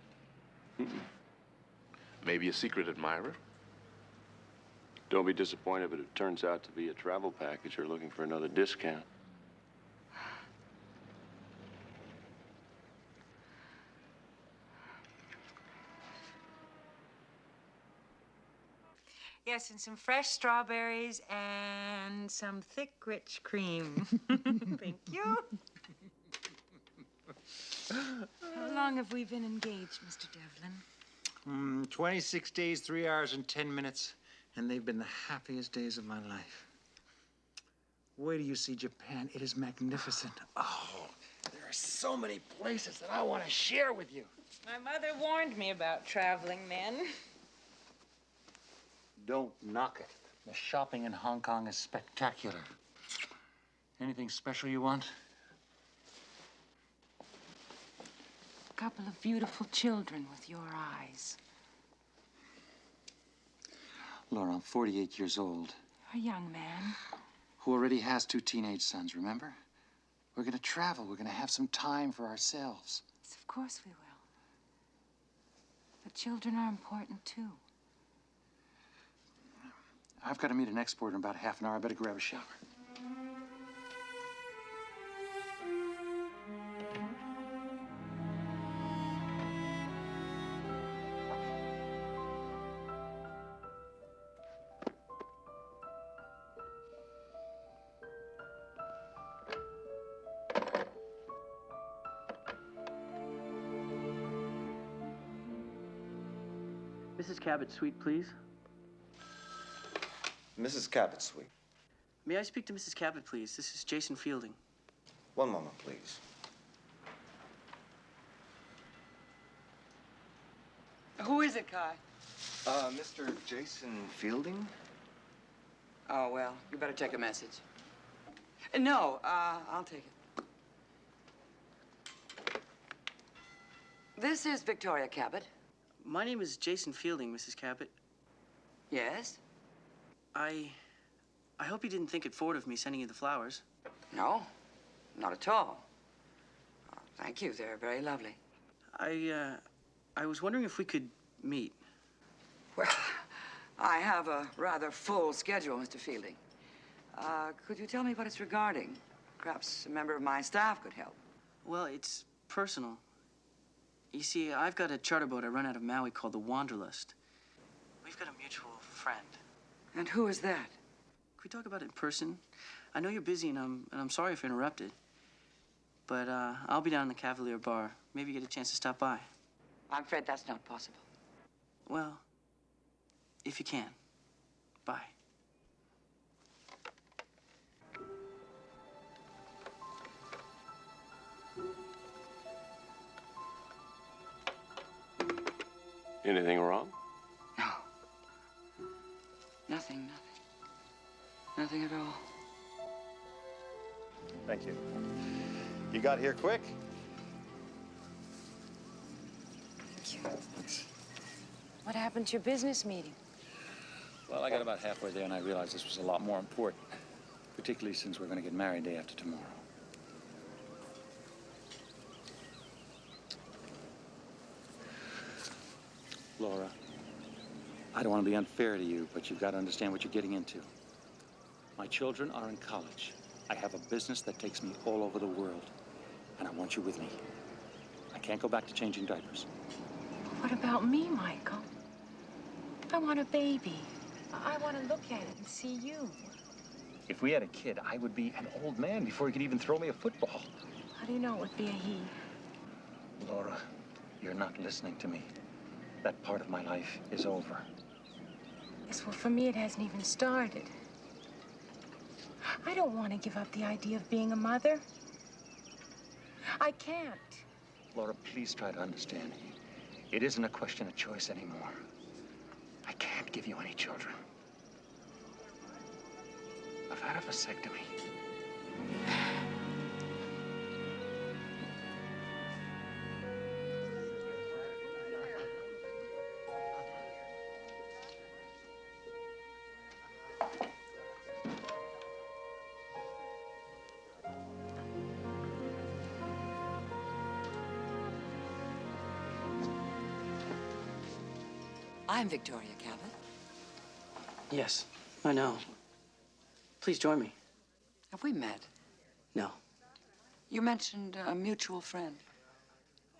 Maybe a secret admirer? Don't be disappointed if it turns out to be a travel package or looking for another discount. Yes, and some fresh strawberries and some thick, rich cream. Thank you. How long have we been engaged, Mr. Devlin? 26 days, 3 hours, and 10 minutes. And they've been the happiest days of my life. Wait till you see Japan. It is magnificent. Oh, there are so many places that I want to share with you. My mother warned me about traveling men. Don't knock it. The shopping in Hong Kong is spectacular. Anything special you want? A couple of beautiful children with your eyes. Laura, I'm 48 years old. A young man. Who already has 2 teenage sons, remember? We're gonna travel. We're gonna have some time for ourselves. Yes, of course we will. But children are important, too. I've got to meet an exporter in about half an hour. I better grab a shower. Mrs. Cabot, suite, please. Mrs. Cabot's suite. May I speak to Mrs. Cabot, please? This is Jason Fielding. One moment, please. Who is it, Kai? Mr. Jason Fielding? Oh, well, you better take a message. No, I'll take it. This is Victoria Cabot. My name is Jason Fielding, Mrs. Cabot. Yes? I hope you didn't think it forward of me sending you the flowers. No, not at all. Thank you, they're very lovely. I was wondering if we could meet. Well, I have a rather full schedule, Mr. Fielding. Could you tell me what it's regarding? Perhaps a member of my staff could help. Well, it's personal. You see, I've got a charter boat I run out of Maui called the Wanderlust. We've got a mutual friend. And who is that? Could we talk about it in person? I know you're busy, and I'm sorry if I interrupted. But I'll be down in the Cavalier Bar. Maybe you get a chance to stop by. I'm afraid that's not possible. Well, if you can. Bye. Anything wrong? No. Nothing. Nothing at all. Thank you. You got here quick? Thank you. What happened to your business meeting? Well, I got about halfway there and I realized this was a lot more important, particularly since we're going to get married day after tomorrow. Laura, I don't want to be unfair to you, but you've got to understand what you're getting into. My children are in college. I have a business that takes me all over the world, and I want you with me. I can't go back to changing diapers. What about me, Michael? I want a baby. I want to look at it and see you. If we had a kid, I would be an old man before he could even throw me a football. How do you know it would be a he? Laura, you're not listening to me. That part of my life is over. Yes, well, for me, it hasn't even started. I don't want to give up the idea of being a mother. I can't. Laura, please try to understand. It isn't a question of choice anymore. I can't give you any children. I've had a vasectomy. I'm Victoria Cabot. Yes, I know. Please join me. Have we met? No. You mentioned a mutual friend.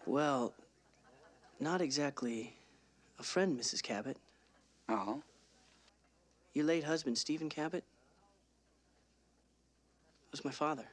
Well, not exactly a friend, Mrs. Cabot. Oh? Your late husband, Stephen Cabot, was my father.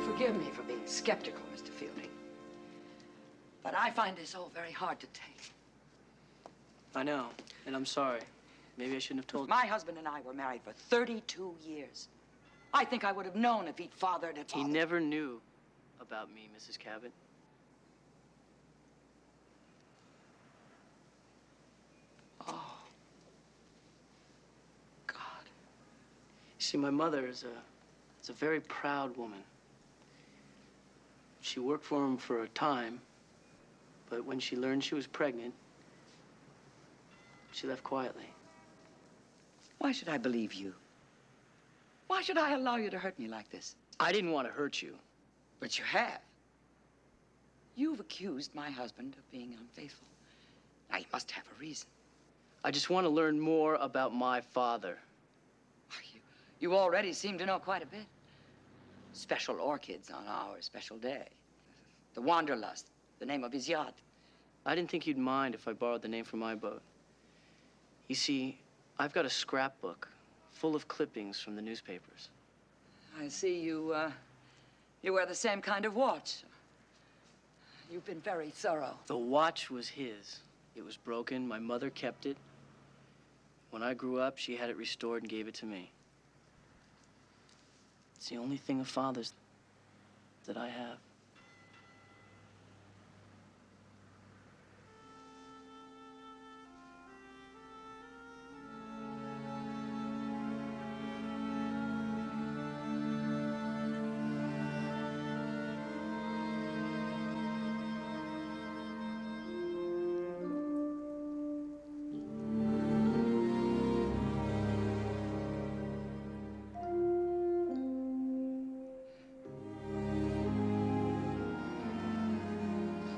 Forgive me for being skeptical, Mr. Fielding. But I find this all very hard to take. I know, and I'm sorry. Maybe I shouldn't have told you. My husband and I were married for 32 years. I think I would have known if he'd fathered and He fathered. never knew about me, Mrs. Cabot. Oh. God. You see, my mother is a very proud woman. She worked for him for a time, but when she learned she was pregnant, she left quietly. Why should I believe you? Why should I allow you to hurt me like this? I didn't want to hurt you. But you have. You've accused my husband of being unfaithful. Now, you must have a reason. I just want to learn more about my father. You already seem to know quite a bit. special orchids on our special day. The Wanderlust, the name of his yacht. I didn't think you'd mind if I borrowed the name from my boat. You see, I've got a scrapbook full of clippings from the newspapers. I see you wear the same kind of watch. You've been very thorough. The watch was his. It was broken. My mother kept it. When I grew up, she had it restored and gave it to me. It's the only thing of Father's that I have.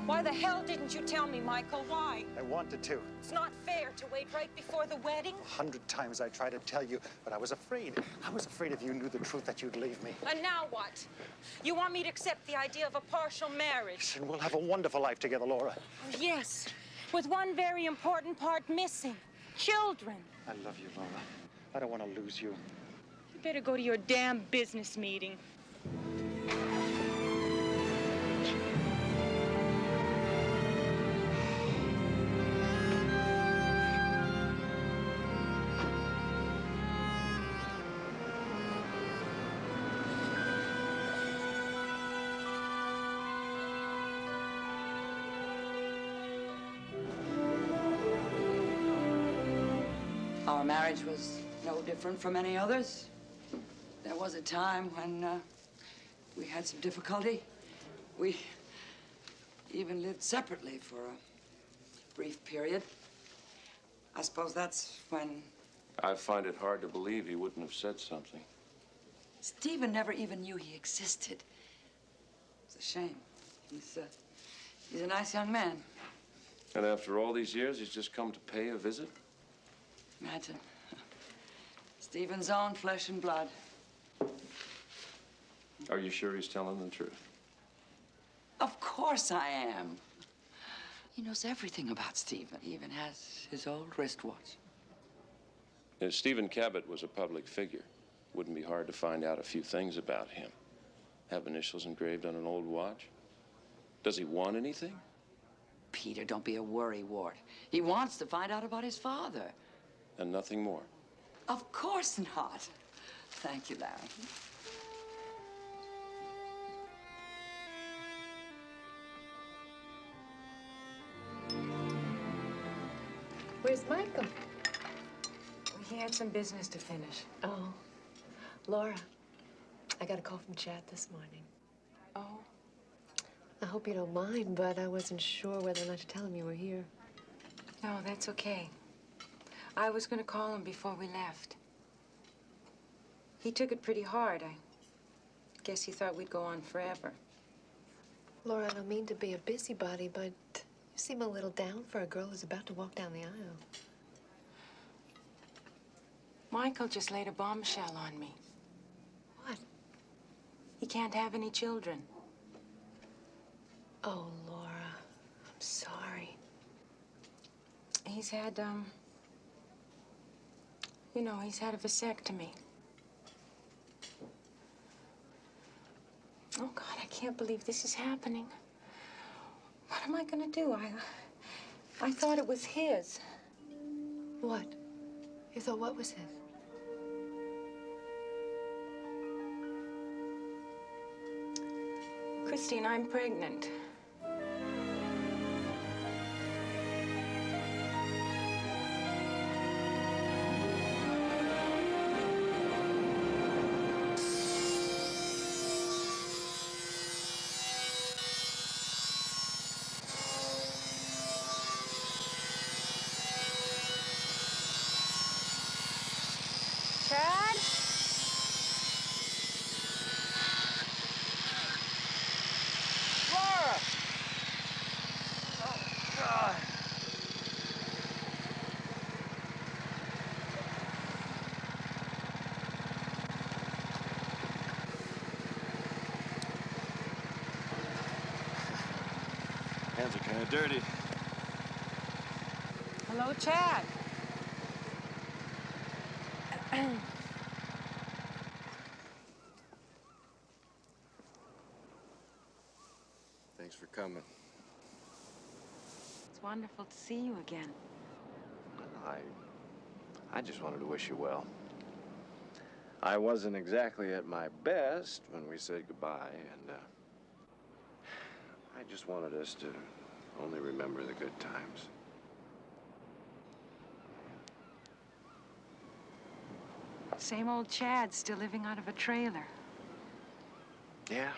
Why the hell didn't you tell me, Michael? Why? I wanted to. It's not fair to wait right before the wedding. 100 times I tried to tell you, but I was afraid. I was afraid if you knew the truth that you'd leave me. And now what? You want me to accept the idea of a partial marriage? And we'll have a wonderful life together, Laura. Oh, yes, with one very important part missing. Children. I love you, Laura. I don't want to lose you. You better go to your damn business meeting. Our marriage was no different from any others. There was a time when we had some difficulty. We even lived separately for a brief period. I suppose that's when... I find it hard to believe he wouldn't have said something. Stephen never even knew he existed. It's a shame. He's a nice young man. And after all these years, he's just come to pay a visit? Imagine. Stephen's own flesh and blood. Are you sure he's telling the truth? Of course I am. He knows everything about Stephen. He even has his old wristwatch. Stephen Cabot was a public figure. Wouldn't be hard to find out a few things about him. Have initials engraved on an old watch? Does he want anything? Peter, don't be a worrywart. He wants to find out about his father. And nothing more? Of course not. Thank you, Larry. Where's Michael? He had some business to finish. Oh, Laura, I got a call from Chad this morning. Oh? I hope you don't mind, but I wasn't sure whether or not to tell him you were here. No, that's okay. I was going to call him before we left. He took it pretty hard. I guess he thought we'd go on forever. Laura, I don't mean to be a busybody, but you seem a little down for a girl who's about to walk down the aisle. Michael just laid a bombshell on me. What? He can't have any children. Oh, Laura, I'm sorry. He's had, he's had a vasectomy. Oh, God, I can't believe this is happening. What am I gonna do? I thought it was his. What? You thought what was his? Christine, I'm pregnant. Chad? Laura! dirty. Hello, Chad. Thanks for coming. It's wonderful to see you again. I just wanted to wish you well. I wasn't exactly at my best when we said goodbye, and I just wanted us to only remember the good times. Same old Chad, still living out of a trailer. Yeah.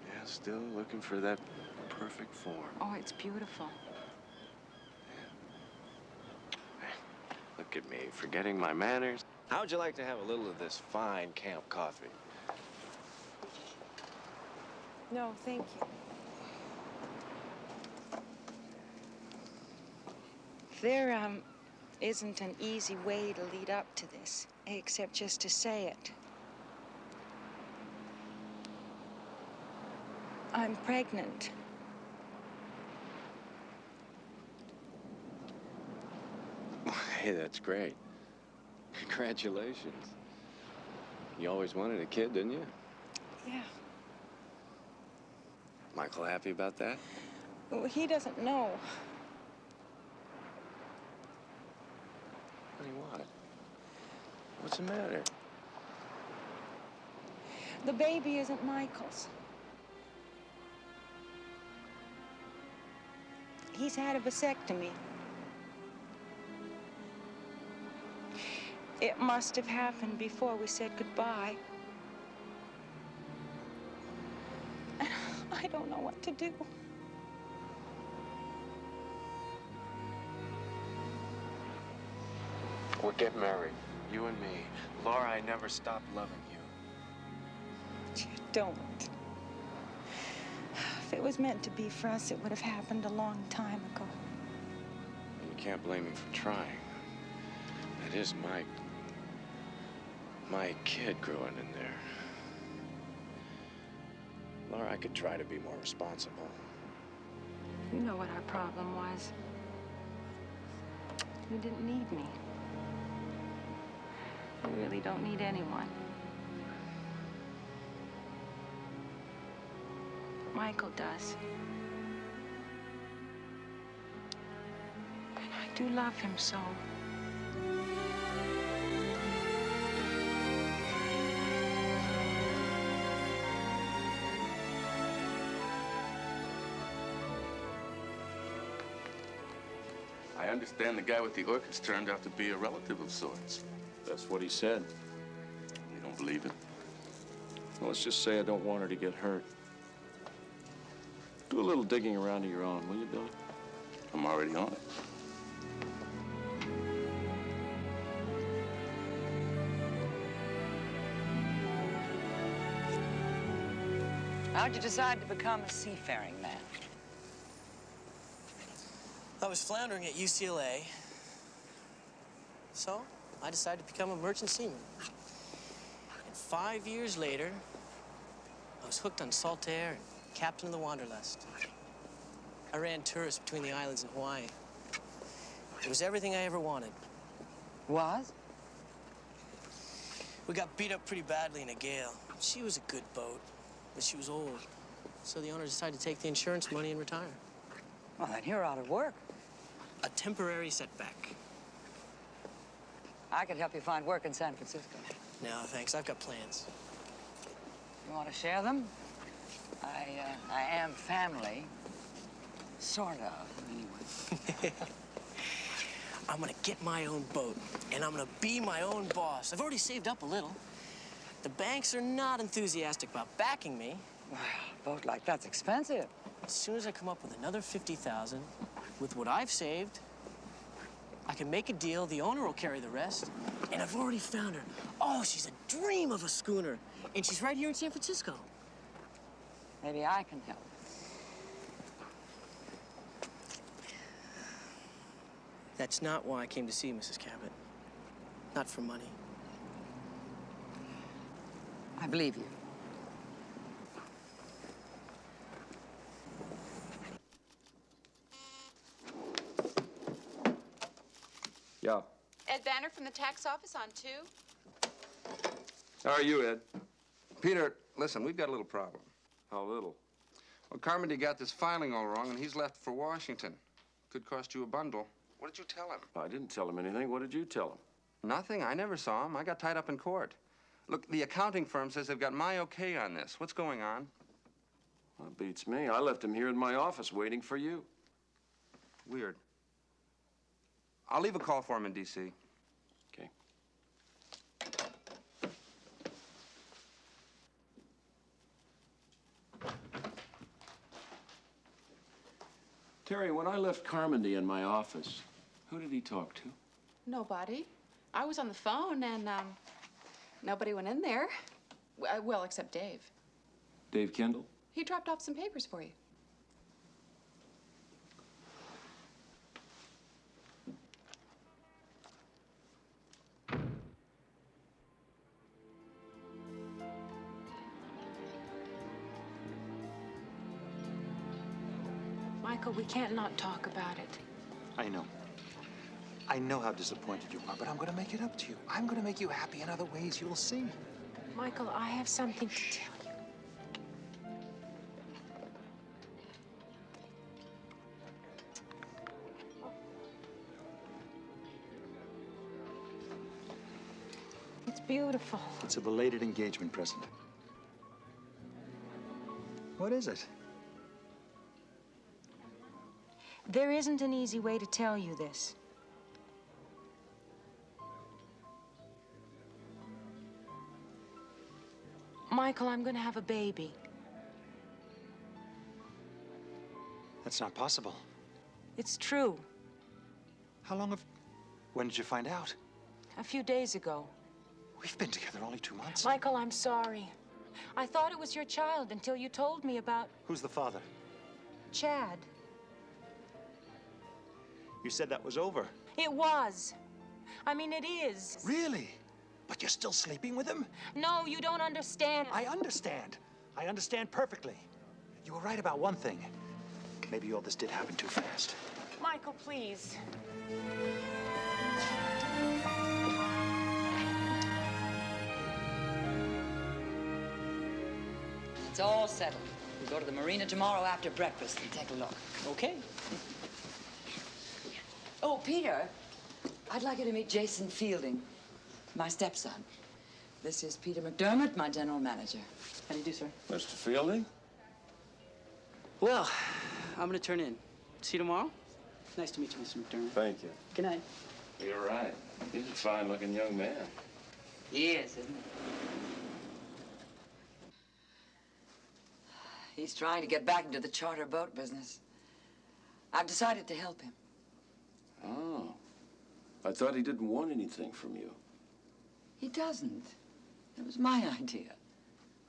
Yeah, still looking for that perfect form. Oh, it's beautiful. Look at me, forgetting my manners. How would you like to have a little of this fine camp coffee? No, thank you. There, isn't an easy way to lead up to this, except just to say it. I'm pregnant. Hey, that's great. Congratulations. You always wanted a kid, didn't you? Yeah. Michael happy about that? Well, he doesn't know. Honey, what? What's the matter? The baby isn't Michael's. He's had a vasectomy. It must have happened before we said goodbye. I don't know what to do. We'll get married. You and me. Laura, I never stopped loving you. Don't. If it was meant to be for us, it would have happened a long time ago. You can't blame me for trying. That is my kid growing in there. Laura, I could try to be more responsible. You know what our problem was. You didn't need me. You really don't need anyone. Michael does. And I do love him so. I understand the guy with the orchids turned out to be a relative of sorts. That's what he said. You don't believe it? Well, let's just say I don't want her to get hurt. Do a little digging around of your own, will you, Billy? I'm already on it. How'd you decide to become a seafaring man? I was floundering at UCLA, so I decided to become a merchant seaman. And 5 years later, I was hooked on salt air and captain of the Wanderlust. I ran tours between the islands in Hawaii. It was everything I ever wanted. Was? We got beat up pretty badly in a gale. She was a good boat, but she was old. So the owner decided to take the insurance money and retire. Well, then you're out of work. A temporary setback. I could help you find work in San Francisco. No, thanks. I've got plans. You want to share them? I am family. Sort of, anyway. I'm gonna get my own boat, and I'm gonna be my own boss. I've already saved up a little. The banks are not enthusiastic about backing me. Well, a boat like that's expensive. As soon as I come up with another 50,000, with what I've saved, I can make a deal, the owner will carry the rest, and I've already found her. Oh, she's a dream of a schooner, and she's right here in San Francisco. Maybe I can help. That's not why I came to see you, Mrs. Cabot. Not for money. I believe you. Yeah. Ed Banner from the tax office on 2. How are you, Ed? Peter, listen, we've got a little problem. How little? Well, Carmody got this filing all wrong, and he's left for Washington. Could cost you a bundle. What did you tell him? I didn't tell him anything. What did you tell him? Nothing. I never saw him. I got tied up in court. Look, the accounting firm says they've got my okay on this. What's going on? Well, it beats me. I left him here in my office waiting for you. Weird. I'll leave a call for him in D.C. Okay. Terry, when I left Carmody in my office, who did he talk to? Nobody. I was on the phone, and nobody went in there. Well, except Dave. Dave Kendall? He dropped off some papers for you. Michael, we can't not talk about it. I know. I know how disappointed you are, but I'm going to make it up to you. I'm going to make you happy in other ways. You'll see. Michael, I have something to tell you. It's beautiful. It's a belated engagement present. What is it? There isn't an easy way to tell you this. Michael, I'm going to have a baby. That's not possible. It's true. How long have... When did you find out? A few days ago. We've been together only 2 months. Michael, I'm sorry. I thought it was your child until you told me about Who's the father? Chad. You said that was over. It was. I mean, it is. Really? But you're still sleeping with him? No, you don't understand. I understand. I understand perfectly. You were right about one thing. Maybe all this did happen too fast. Michael, please. It's all settled. We'll go to the marina tomorrow after breakfast and take a look. Okay. Oh, Peter, I'd like you to meet Jason Fielding, my stepson. This is Peter McDermott, my general manager. How do you do, sir? Mr. Fielding? Well, I'm going to turn in. See you tomorrow? Nice to meet you, Mr. McDermott. Thank you. Good night. You're right. He's a fine-looking young man. He is, isn't he? He's trying to get back into the charter boat business. I've decided to help him. Oh. I thought he didn't want anything from you. He doesn't. It was my idea.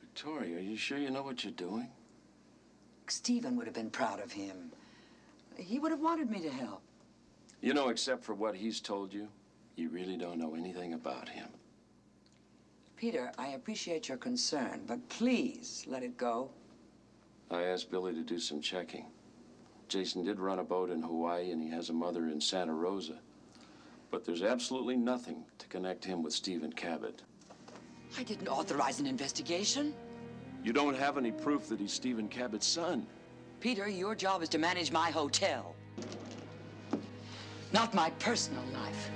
Victoria, are you sure you know what you're doing? Stephen would have been proud of him. He would have wanted me to help. You know, except for what he's told you, you really don't know anything about him. Peter, I appreciate your concern, but please let it go. I asked Billy to do some checking. Jason did run a boat in Hawaii, and he has a mother in Santa Rosa. But there's absolutely nothing to connect him with Stephen Cabot. I didn't authorize an investigation. You don't have any proof that he's Stephen Cabot's son. Peter, your job is to manage my hotel, not my personal life.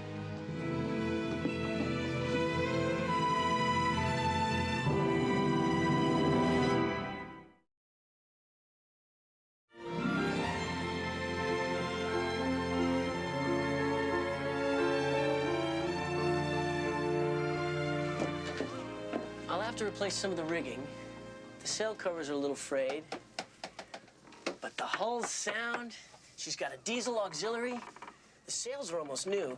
I'll have to replace some of the rigging. The sail covers are a little frayed. But the hull's sound. She's got a diesel auxiliary. The sails are almost new.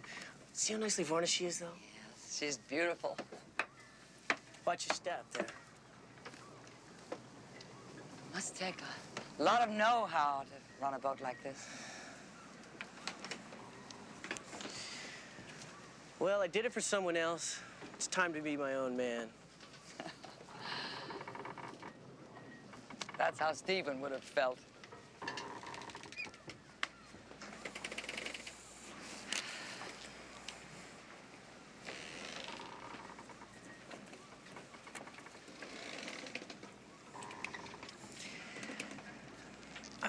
See how nicely varnished she is, though? Yes, she's beautiful. Watch your step there. Must take a lot of know-how to run a boat like this. Well, I did it for someone else. It's time to be my own man. That's how Stephen would have felt.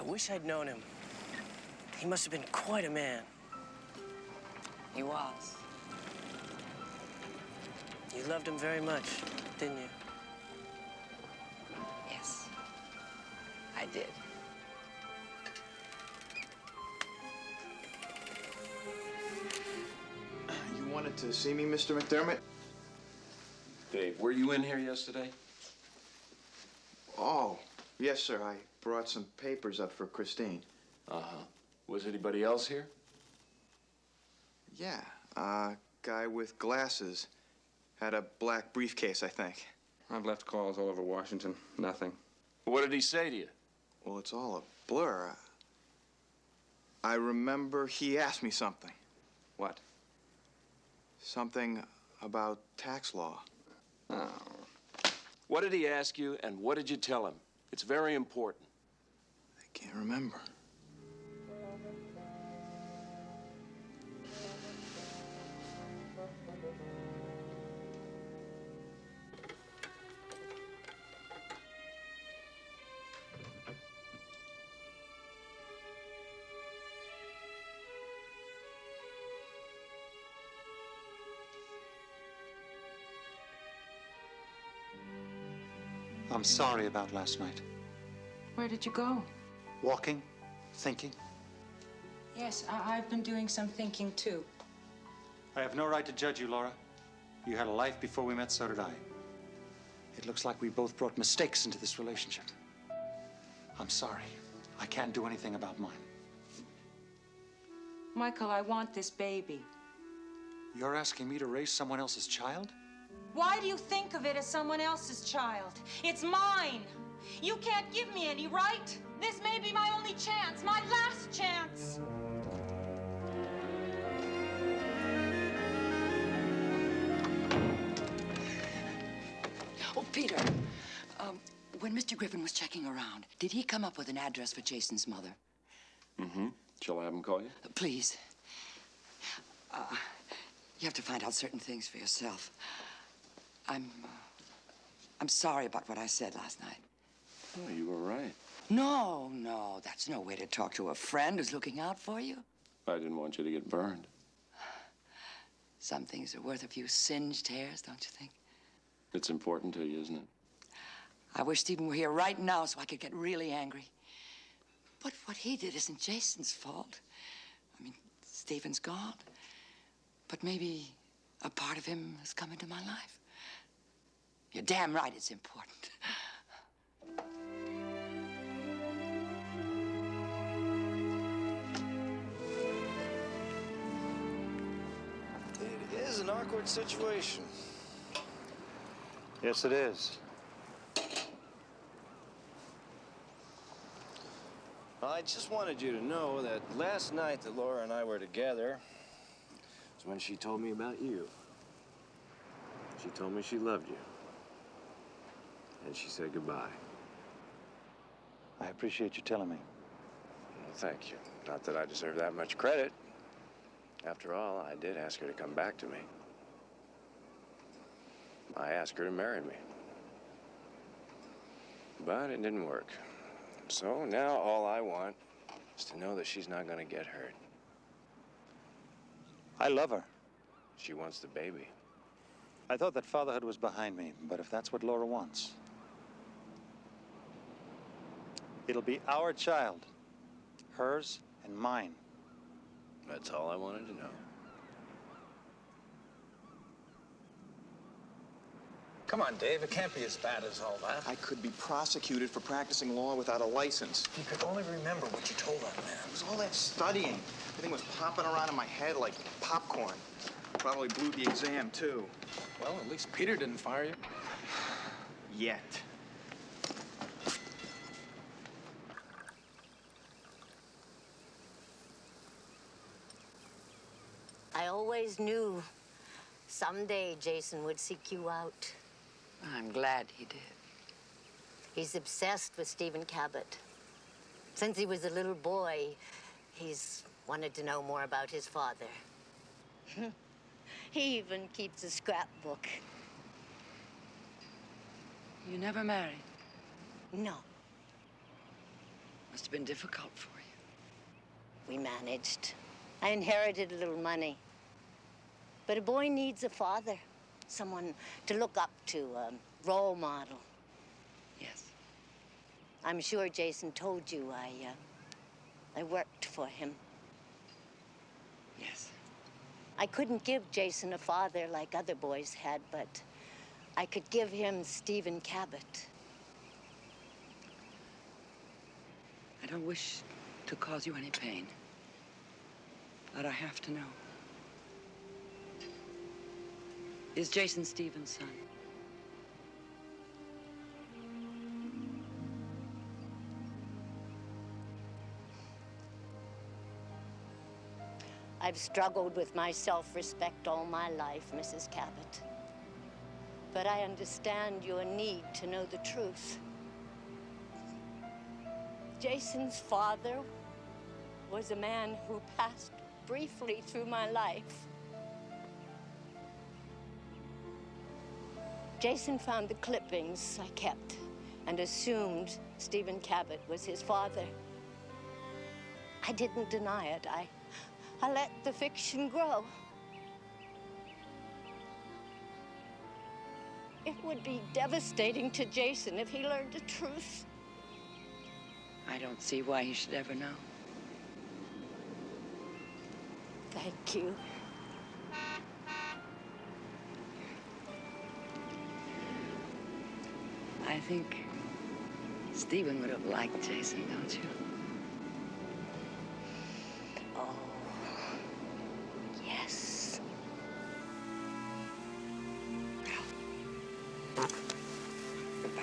I wish I'd known him. He must have been quite a man. He was. You loved him very much, didn't you? Yes, I did. You wanted to see me, Mr. McDermott? Dave, were you in here yesterday? Oh, yes, sir. I brought some papers up for Christine. Uh-huh. Was anybody else here? Yeah, guy with glasses. Had a black briefcase, I think. I've left calls all over Washington. Nothing. What did he say to you? Well, it's all a blur. I remember he asked me something. What? Something about tax law. Oh. What did he ask you, and what did you tell him? It's very important. I can't remember. I'm sorry about last night. Where did you go? Walking, thinking. Yes, I've been doing some thinking, too. I have no right to judge you, Laura. You had a life before we met, so did I. It looks like we both brought mistakes into this relationship. I'm sorry. I can't do anything about mine. Michael, I want this baby. You're asking me to raise someone else's child? Why do you think of it as someone else's child? It's mine. You can't give me any, right? This may be my only chance, my last chance. Oh, Peter, when Mr. Griffin was checking around, did he come up with an address for Jason's mother? Mm-hmm. Shall I have him call you? Please. You have to find out certain things for yourself. I'm sorry about what I said last night. Oh, you were right. No, that's no way to talk to a friend who's looking out for you. I didn't want you to get burned. Some things are worth a few singed hairs, don't you think? It's important to you, isn't it? I wish Stephen were here right now so I could get really angry. But what he did isn't Jason's fault. I mean, Stephen's gone. But maybe a part of him has come into my life. You're damn right it's important. It is an awkward situation. Yes, it is. I just wanted you to know that last night that Laura and I were together was when she told me about you. She told me she loved you. And she said goodbye. I appreciate you telling me. Well, thank you. Not that I deserve that much credit. After all, I did ask her to come back to me. I asked her to marry me. But it didn't work. So now all I want is to know that she's not going to get hurt. I love her. She wants the baby. I thought that fatherhood was behind me, but if that's what Laura wants, it'll be our child. Hers and mine. That's all I wanted to know. Come on, Dave. It can't be as bad as all that. I could be prosecuted for practicing law without a license. You could only remember what you told that man. It was all that studying. Everything was popping around in my head like popcorn. Probably blew the exam, too. Well, at least Peter didn't fire you. Yet. I always knew someday Jason would seek you out. I'm glad he did. He's obsessed with Stephen Cabot. Since he was a little boy, he's wanted to know more about his father. He even keeps a scrapbook. You never married? No. Must have been difficult for you. We managed. I inherited a little money. But a boy needs a father, someone to look up to, a role model. Yes. I'm sure Jason told you I worked for him. Yes. I couldn't give Jason a father like other boys had, but I could give him Stephen Cabot. I don't wish to cause you any pain, but I have to know. Is Jason Stephen's son? I've struggled with my self-respect all my life, Mrs. Cabot. But I understand your need to know the truth. Jason's father was a man who passed briefly through my life. Jason found the clippings I kept and assumed Stephen Cabot was his father. I didn't deny it. I let the fiction grow. It would be devastating to Jason if he learned the truth. I don't see why he should ever know. Thank you. I think Stephen would have liked Jason, don't you? Oh, yes. Goodbye.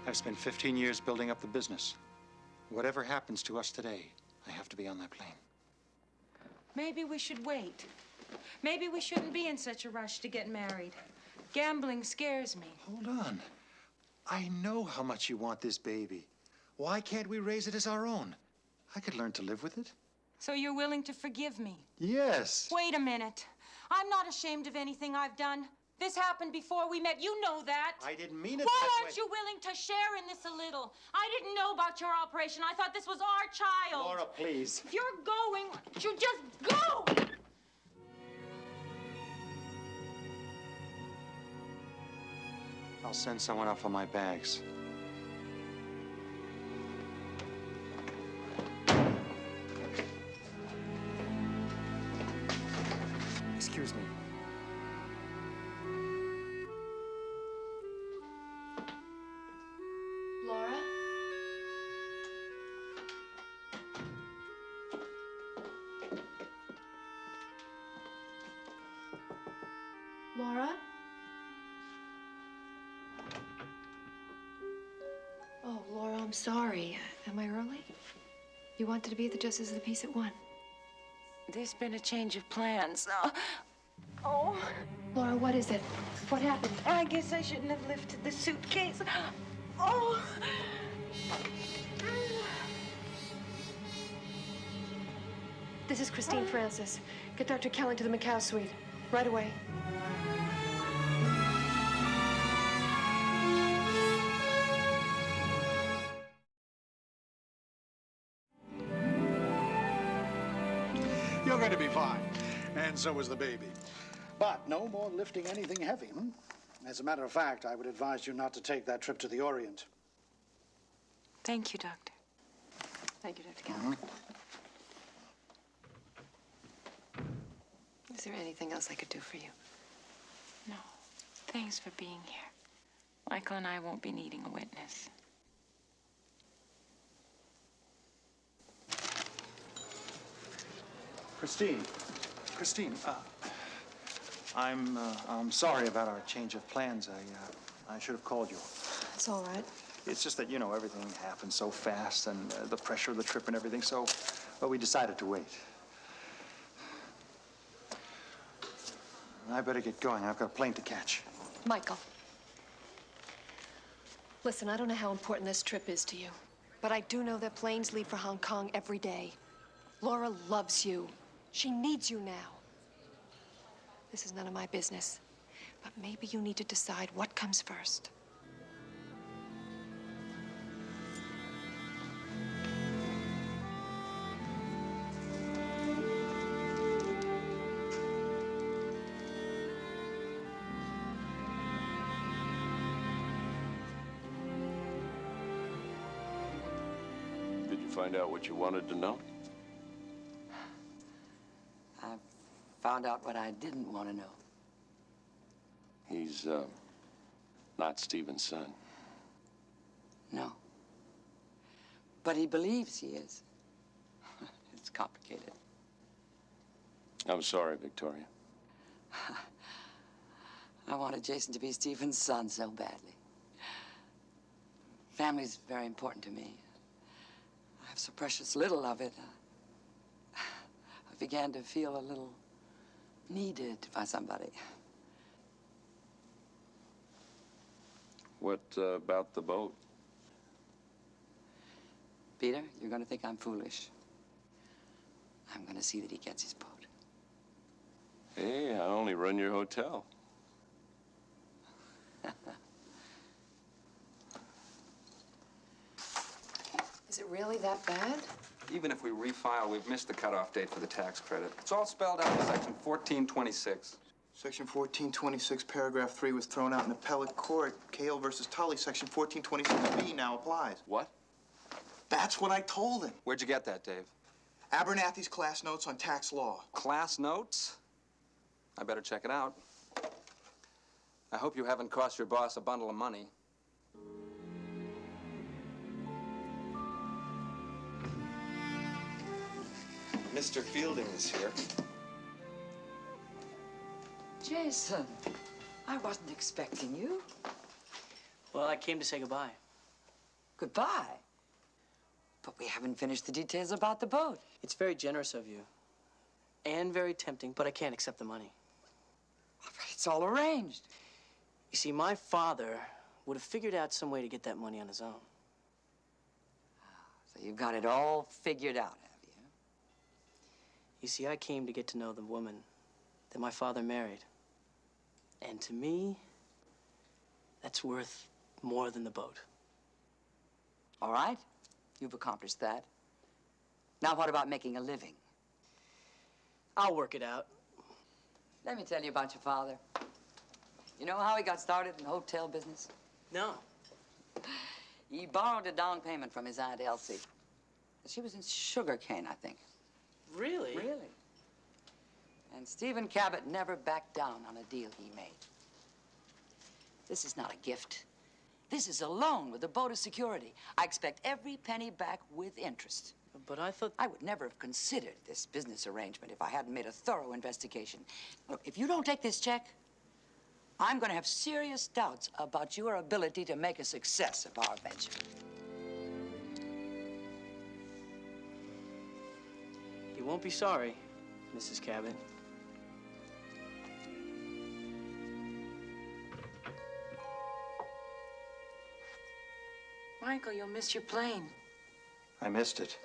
I've spent 15 years building up the business. Whatever happens to us today, I have to be on that plane. Maybe we should wait. Maybe we shouldn't be in such a rush to get married. Gambling scares me. Hold on. I know how much you want this baby. Why can't we raise it as our own? I could learn to live with it. So you're willing to forgive me? Yes. Wait a minute. I'm not ashamed of anything I've done. This happened before we met. You know that. I didn't mean it Why that aren't way. you willing to share in this a little? I didn't know about your operation. I thought this was our child. Laura, please. If you're going, you just go! I'll send someone out for my bags. Excuse me. Laura? Laura? Oh, Laura, I'm sorry. Am I early? You wanted to be at the Justice of the Peace at 1. There's been a change of plans. Oh. Laura, what is it? What happened? I guess I shouldn't have lifted the suitcase. Oh. This is Christine Francis. Get Dr. Kelly to the Macau suite. Right away. You're going to be fine. And so is the baby. But no more lifting anything heavy, hmm? As a matter of fact, I would advise you not to take that trip to the Orient. Thank you, Doctor. Thank you, Dr. Kelly. Is there anything else I could do for you? No. Thanks for being here. Michael and I won't be needing a witness. Christine. Christine, I'm sorry about our change of plans. I should have called you. It's all right. It's just that, you know, everything happened so fast and the pressure of the trip and everything, so, well, we decided to wait. I better get going. I've got a plane to catch. Michael. Listen, I don't know how important this trip is to you, but I do know that planes leave for Hong Kong every day. Laura loves you. She needs you now. This is none of my business, but maybe you need to decide what comes first. Did you find out what you wanted to know? I found out what I didn't want to know. He's, not Stephen's son. No. But he believes he is. It's complicated. I'm sorry, Victoria. I wanted Jason to be Stephen's son so badly. Family's very important to me. I have so precious little of it. I began to feel a little needed by somebody. What about the boat? Peter, you're going to think I'm foolish. I'm going to see that he gets his boat. Hey, I only run your hotel. Is it really that bad? Even if we refile, we've missed the cutoff date for the tax credit. It's all spelled out in section 1426. Section 1426, paragraph 3 was thrown out in appellate court. Cale versus Tully, section 1426B now applies. What? That's what I told him. Where'd you get that, Dave? Abernathy's class notes on tax law. Class notes? I better check it out. I hope you haven't cost your boss a bundle of money. Mr. Fielding is here. Jason, I wasn't expecting you. Well, I came to say goodbye. Goodbye? But we haven't finished the details about the boat. It's very generous of you. And very tempting, but I can't accept the money. But it's all arranged. You see, my father would have figured out some way to get that money on his own. So you've got it all figured out, have you? You see, I came to get to know the woman that my father married. And to me, that's worth more than the boat. All right, you've accomplished that. Now what about making a living? I'll work it out. Let me tell you about your father. You know how he got started in the hotel business? No. He borrowed a down payment from his Aunt Elsie. She was in sugarcane, I think. Really? Really. And Stephen Cabot never backed down on a deal he made. This is not a gift. This is a loan with a boat as security. I expect every penny back with interest. But I thought... I would never have considered this business arrangement if I hadn't made a thorough investigation. Look, if you don't take this check, I'm going to have serious doubts about your ability to make a success of our venture. You won't be sorry, Mrs. Cabot. Michael, you'll miss your plane. I missed it.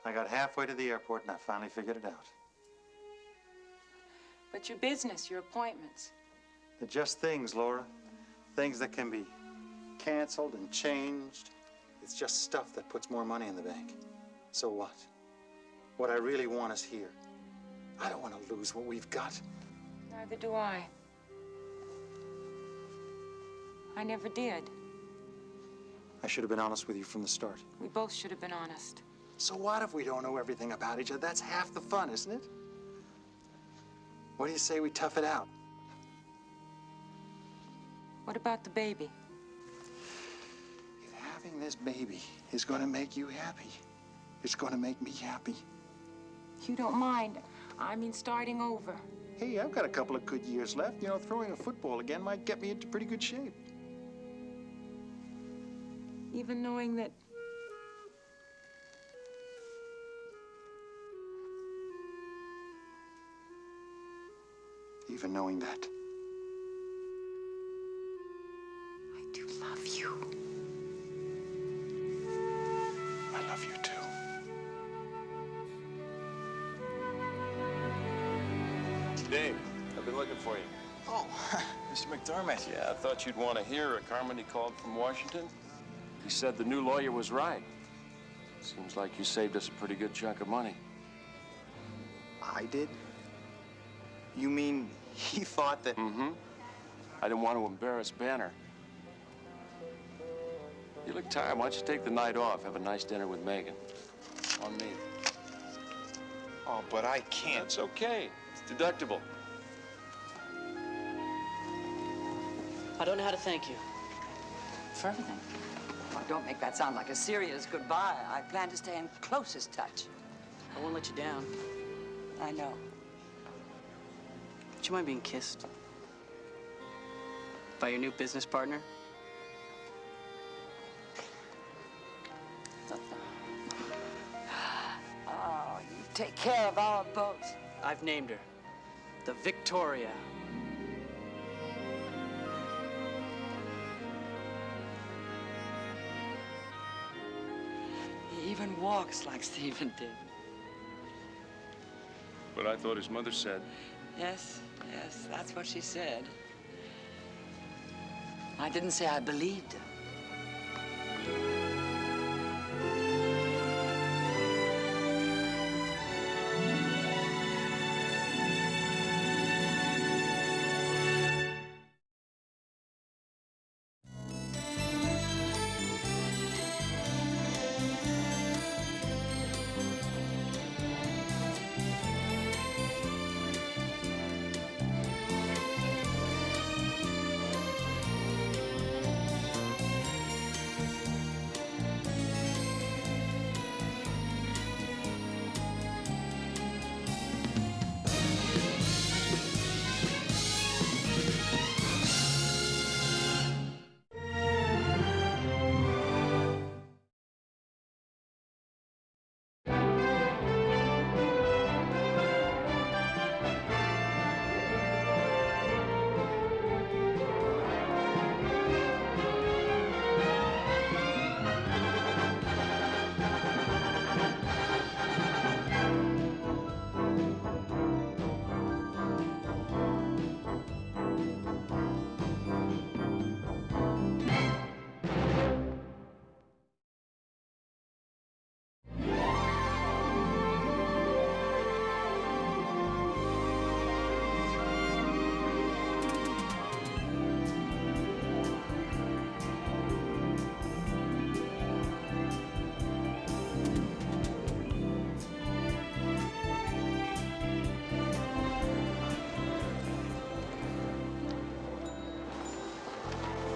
I got halfway to the airport and I finally figured it out. But your business, your appointments. They're just things, Laura. Things that can be canceled and changed. It's just stuff that puts more money in the bank. So what? What I really want is here. I don't want to lose what we've got. Neither do I. I never did. I should have been honest with you from the start. We both should have been honest. So what if we don't know everything about each other? That's half the fun, isn't it? What do you say we tough it out? What about the baby? If having this baby is going to make you happy, it's going to make me happy. If you don't mind, I mean starting over. Hey, I've got a couple of good years left. You know, throwing a football again might get me into pretty good shape. Even knowing that Even knowing that. I do love you. I love you too. Dave, I've been looking for you. Oh, Mr. McDermott. Yeah, I thought you'd want to hear. Carmody called from Washington. He said the new lawyer was right. Seems like you saved us a pretty good chunk of money. I did? You mean he thought that... Mm-hmm. I didn't want to embarrass Banner. You look tired. Why don't you take the night off? Have a nice dinner with Megan. On me. Oh, but I can't. It's okay. It's deductible. I don't know how to thank you for everything. Oh, don't make that sound like a serious goodbye. I plan to stay in closest touch. I won't let you down. I know. Would you mind being kissed? By your new business partner? Oh, you take care of our boat. I've named her the Victoria. He even walks like Stephen did. But I thought his mother said. Yes, yes, that's what she said. I didn't say I believed her.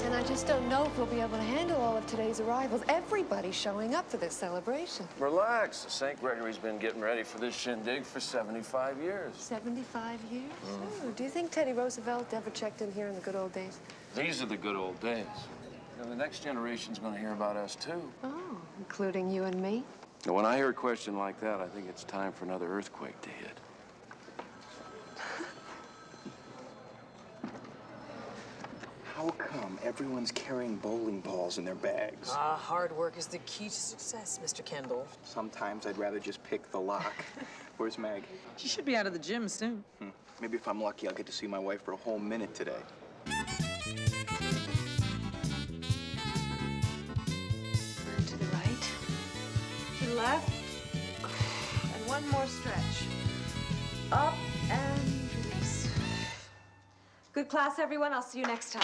And I just don't know if we'll be able to handle all of today's arrivals. Everybody's showing up for this celebration. Relax. St. Gregory's been getting ready for this shindig for 75 years. 75 years? Oh, do you think Teddy Roosevelt ever checked in here in the good old days? These are the good old days. You know, the next generation's going to hear about us, too. Oh, including you and me? Now, when I hear a question like that, I think it's time for another earthquake to hit. How come everyone's carrying bowling balls in their bags? Hard work is the key to success, Mr. Kendall. Sometimes I'd rather just pick the lock. Where's Meg? She should be out of the gym soon. Maybe if I'm lucky, I'll get to see my wife for a whole minute today. To the right. To the left. And one more stretch. Up and release. Good class, everyone. I'll see you next time.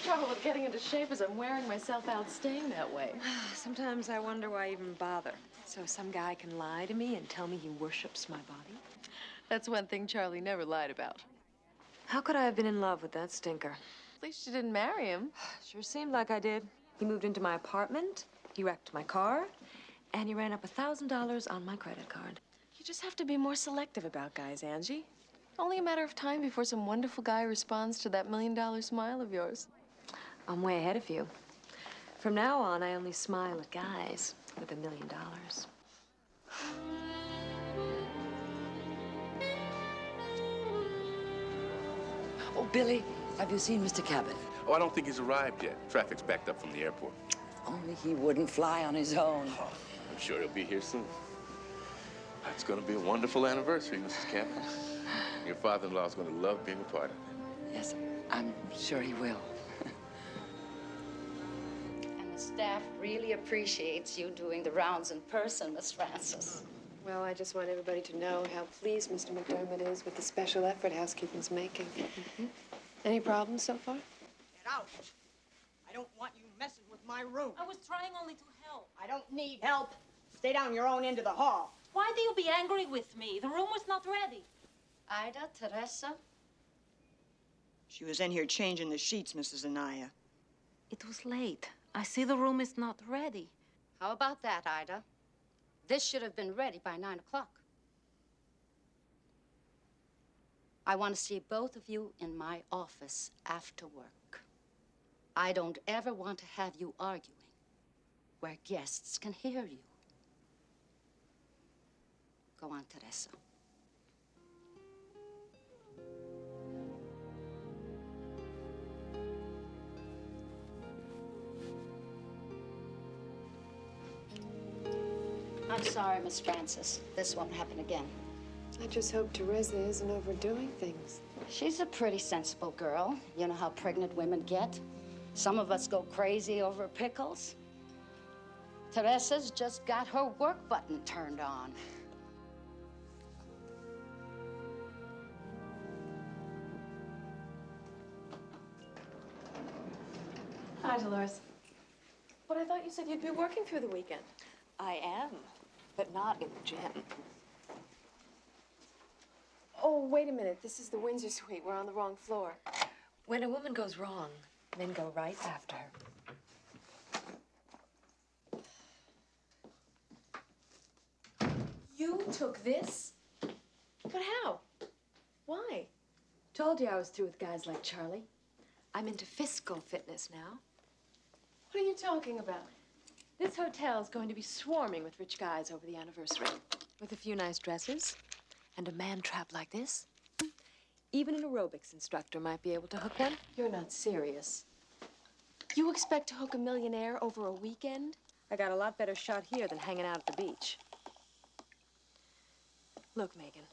Trouble with getting into shape is I'm wearing myself out staying that way. Sometimes I wonder why I even bother. So some guy can lie to me and tell me he worships my body? That's one thing Charlie never lied about. How could I have been in love with that stinker? least you didn't marry him. Sure seemed like I did. He moved into my apartment, he wrecked my car, and he ran up $1,000 on my credit card. You just have to be more selective about guys, Angie. Only a matter of time before some wonderful guy responds to that $1 million smile of yours. I'm way ahead of you. From now on, I only smile at guys with $1 million. Oh, Billy, have you seen Mr. Cabot? Oh, I don't think he's arrived yet. Traffic's backed up from the airport. Only he wouldn't fly on his own. Oh, I'm sure he'll be here soon. It's going to be a wonderful anniversary, Mrs. Cabot. Your father-in-law's going to love being a part of it. Yes, I'm sure he will. And the staff really appreciates you doing the rounds in person, Miss Francis. Well, I just want everybody to know how pleased Mr. McDermott is with the special effort housekeeping's making. Any problems so far? Get out. I don't want you messing with my room. I was trying only to help. I don't need help. Stay down your own end of the hall. Why do you be angry with me? The room was not ready. Ida, Teresa? She was in here changing the sheets, Mrs. Anaya. It was late. I see the room is not ready. How about that, Ida? This should have been ready by 9 o'clock. I want to see both of you in my office after work. I don't ever want to have you arguing where guests can hear you. Go on, Teresa. I'm sorry, Miss Francis. This won't happen again. I just hope Teresa isn't overdoing things. She's a pretty sensible girl. You know how pregnant women get. Some of us go crazy over pickles. Teresa's just got her work button turned on. Hi, Dolores. But I thought you said you'd be working through the weekend. I am, but not in the gym. Oh, wait a minute. This is the Windsor Suite. We're on the wrong floor. When a woman goes wrong, men go right after her. You took this? But how? Why? Told you I was through with guys like Charlie. I'm into physical fitness now. What are you talking about? This hotel's going to be swarming with rich guys over the anniversary. With a few nice dresses and a man trap like this, even an aerobics instructor might be able to hook one. You're not serious. You expect to hook a millionaire over a weekend? I got a lot better shot here than hanging out at the beach. Look, Megan,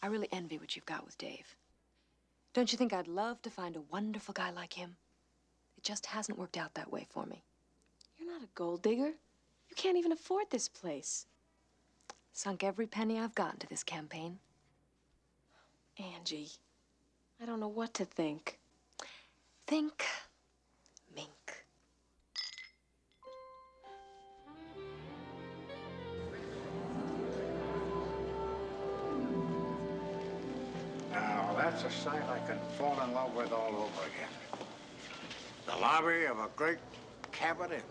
I really envy what you've got with Dave. Don't you think I'd love to find a wonderful guy like him? It just hasn't worked out that way for me. You're not a gold digger. You can't even afford this place. Sunk every penny I've got into this campaign. Angie, I don't know what to think. Think mink. Now, that's a sight I can fall in love with all over again. The lobby of a great Cabot Inn.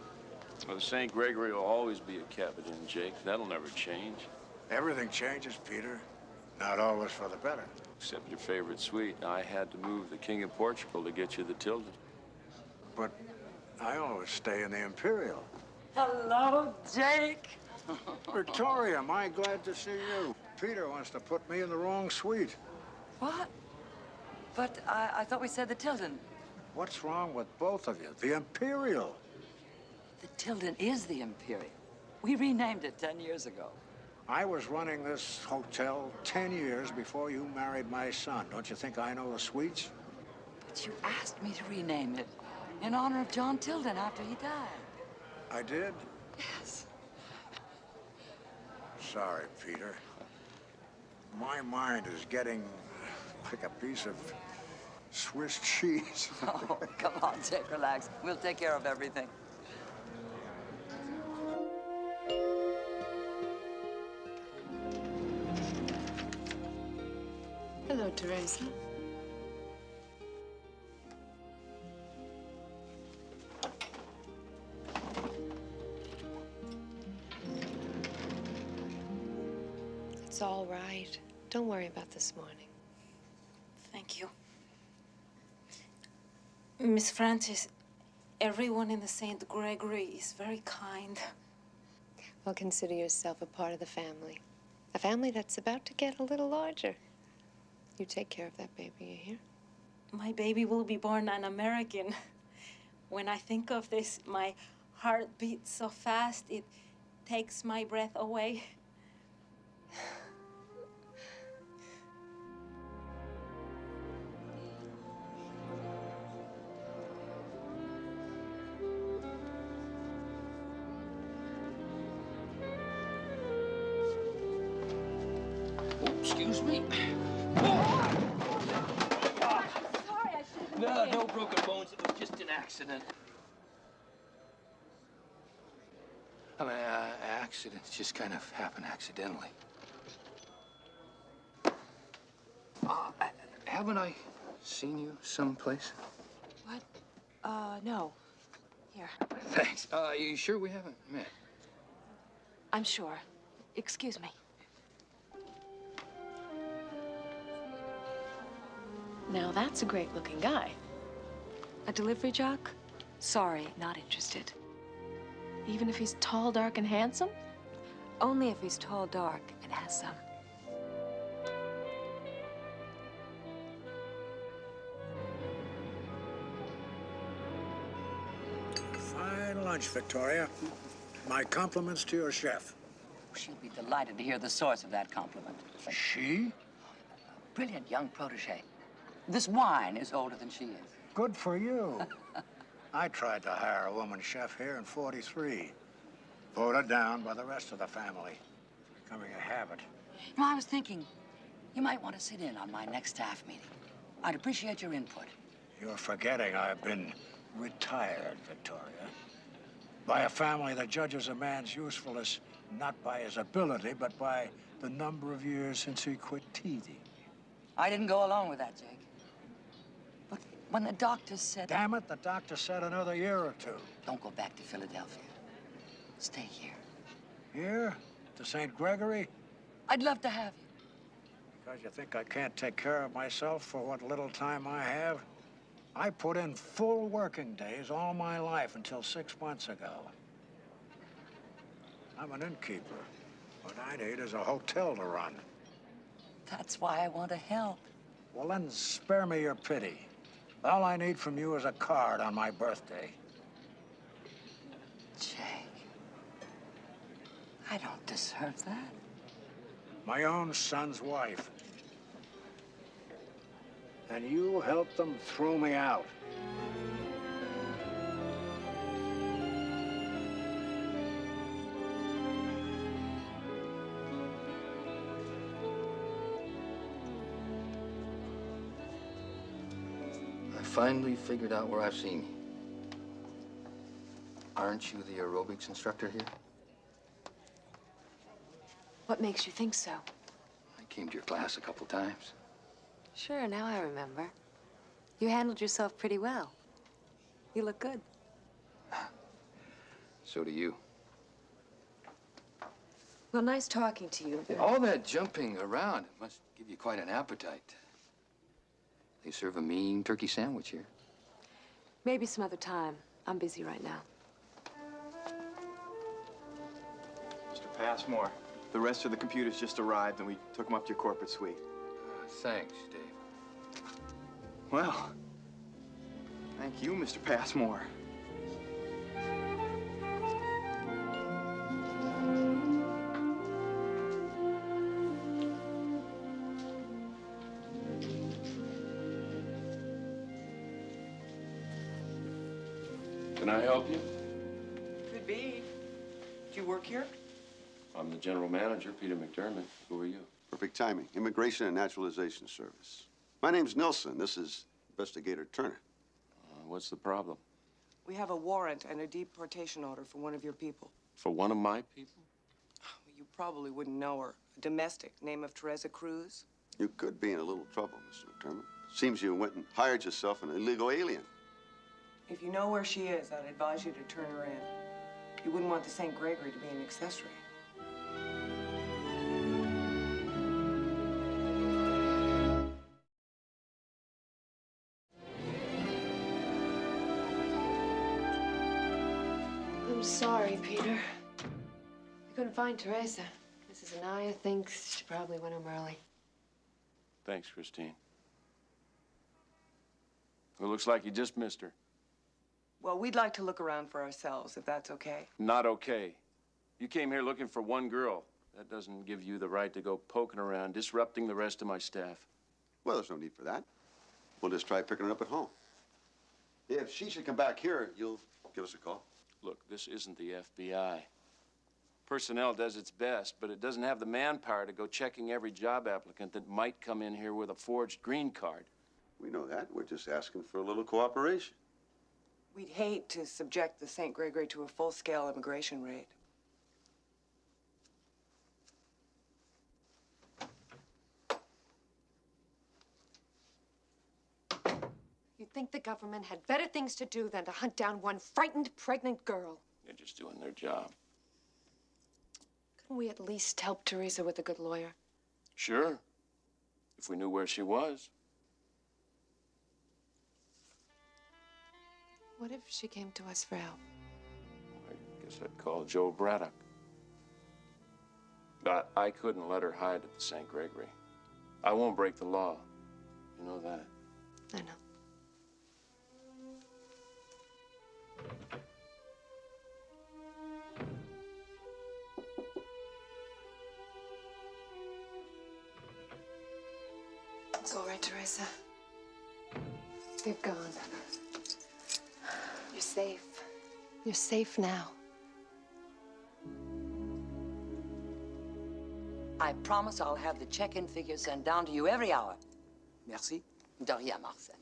Well, the St. Gregory will always be a Cabot Inn, Jake. That'll never change. Everything changes, Peter. Not always for the better. Except your favorite suite. I had to move the King of Portugal to get you the Tilden. But I always stay in the Imperial. Hello, Jake. Victoria, am I glad to see you? Peter wants to put me in the wrong suite. What? But I thought we said the Tilden. What's wrong with both of you? The Imperial. The Tilden is the Imperial. We renamed it 10 years ago. I was running this hotel 10 years before you married my son. Don't you think I know the suites? But you asked me to rename it in honor of John Tilden after he died. I did? Yes. Sorry, Peter. My mind is getting like a piece of Swiss cheese. Oh, come on, Jake, relax. We'll take care of everything. Hello, Teresa. It's all right. Don't worry about this morning. Thank you. Miss Francis, everyone in the St. Gregory is very kind. Well, consider yourself a part of the family. A family that's about to get a little larger. You take care of that baby, you hear? My baby will be born an American. When I think of this, my heart beats so fast, it takes my breath away. Excuse me. No broken bones. It was just an accident. I mean, accidents just kind of happen accidentally. Haven't I seen you someplace? What? No. Here. Thanks. You sure we haven't met? I'm sure. Excuse me. Now that's a great-looking guy. A delivery jock? Sorry, not interested. Even if he's tall, dark, and handsome? Only if he's tall, dark, and handsome. Fine lunch, Victoria. My compliments to your chef. She'll be delighted to hear the source of that compliment. She? Brilliant young protege. This wine is older than she is. Good for you. I tried to hire a woman chef here in '43. Voted down by the rest of the family. It's becoming a habit. You know, I was thinking, you might want to sit in on my next staff meeting. I'd appreciate your input. You're forgetting I've been retired, Victoria. By a family that judges a man's usefulness not by his ability, but by the number of years since he quit teething. I didn't go along with that, Jake. But when the doctor said... Damn it, the doctor said another year or two. Don't go back to Philadelphia. Stay here. Here? To St. Gregory? I'd love to have you. Because you think I can't take care of myself for what little time I have? I put in full working days all my life until 6 months ago. I'm an innkeeper. What I need is a hotel to run. That's why I want to help. Well, then spare me your pity. All I need from you is a card on my birthday. Jake, I don't deserve that. My own son's wife. And you helped them throw me out. I finally figured out where I've seen you. Aren't you the aerobics instructor here? What makes you think so? I came to your class a couple times. Sure, now I remember. You handled yourself pretty well. You look good. So do you. Well, nice talking to you. All that jumping around must give you quite an appetite. They serve a mean turkey sandwich here. Maybe some other time. I'm busy right now. Mr. Passmore, the rest of the computers just arrived, and we took them up to your corporate suite. Thanks, Dave. Well, thank you, Mr. Passmore. Can I help you? Could be. Do you work here? I'm the general manager, Peter McDermott. Who are you? Perfect timing. Immigration and Naturalization Service. My name's Nilsson. This is Investigator Turner. What's the problem? We have a warrant and a deportation order for one of your people. For one of my people? You probably wouldn't know her. A domestic, name of Teresa Cruz. You could be in a little trouble, Mr. McDermott. Seems you went and hired yourself an illegal alien. If you know where she is, I'd advise you to turn her in. You wouldn't want the St. Gregory to be an accessory. I'm sorry, Peter. I couldn't find Teresa. Mrs. Anaya thinks she probably went home early. Thanks, Christine. It looks like you just missed her. Well, we'd like to look around for ourselves, if that's okay. Not okay. You came here looking for one girl. That doesn't give you the right to go poking around, disrupting the rest of my staff. Well, there's no need for that. We'll just try picking her up at home. If she should come back here, you'll give us a call. Look, this isn't the FBI. Personnel does its best, but it doesn't have the manpower to go checking every job applicant that might come in here with a forged green card. We know that. We're just asking for a little cooperation. We'd hate to subject the St. Gregory to a full-scale immigration raid. You'd think the government had better things to do than to hunt down one frightened, pregnant girl. They're just doing their job. Couldn't we at least help Teresa with a good lawyer? Sure, if we knew where she was. What if she came to us for help? I guess I'd call Joe Braddock. But I couldn't let her hide at the St. Gregory. I won't break the law. You know that. I know. It's all right, Teresa. They've gone. You're safe. You're safe now. I promise I'll have the check-in figure sent down to you every hour. Merci. De rien, Marcel.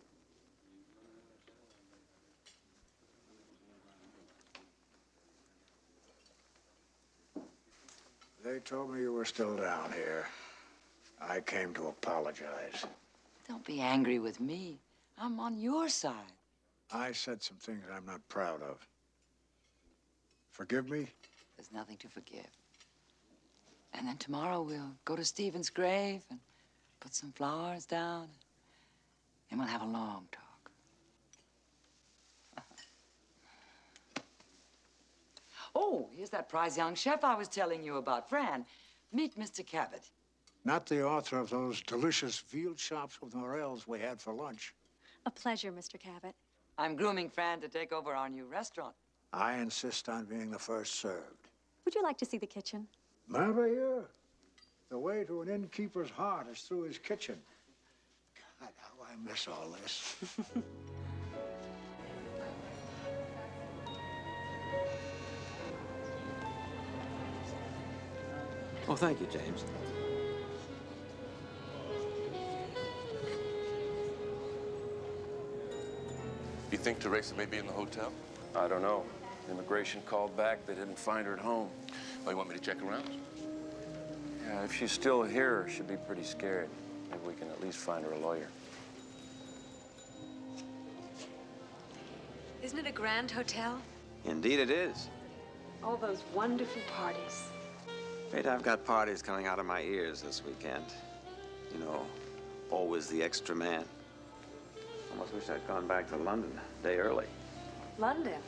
They told me you were still down here. I came to apologize. Don't be angry with me. I'm on your side. I said some things I'm not proud of. Forgive me? There's nothing to forgive. And then tomorrow we'll go to Stephen's grave and put some flowers down. And we'll have a long talk. Oh, here's that prize young chef I was telling you about. Fran, meet Mr. Cabot. Not the author of those delicious veal chops with morels we had for lunch. A pleasure, Mr. Cabot. I'm grooming Fran to take over our new restaurant. I insist on being the first served. Would you like to see the kitchen? Merveilleux. The way to an innkeeper's heart is through his kitchen. God, how I miss all this. Oh, thank you, James. You think Teresa may be in the hotel? I don't know. Immigration called back. They didn't find her at home. Oh, you want me to check around? Yeah, if she's still here, she'd be pretty scared. Maybe we can at least find her a lawyer. Isn't it a grand hotel? Indeed it is. All those wonderful parties. Afraid I've got parties coming out of my ears this weekend. You know, always the extra man. Almost wish I'd gone back to London a day early. London.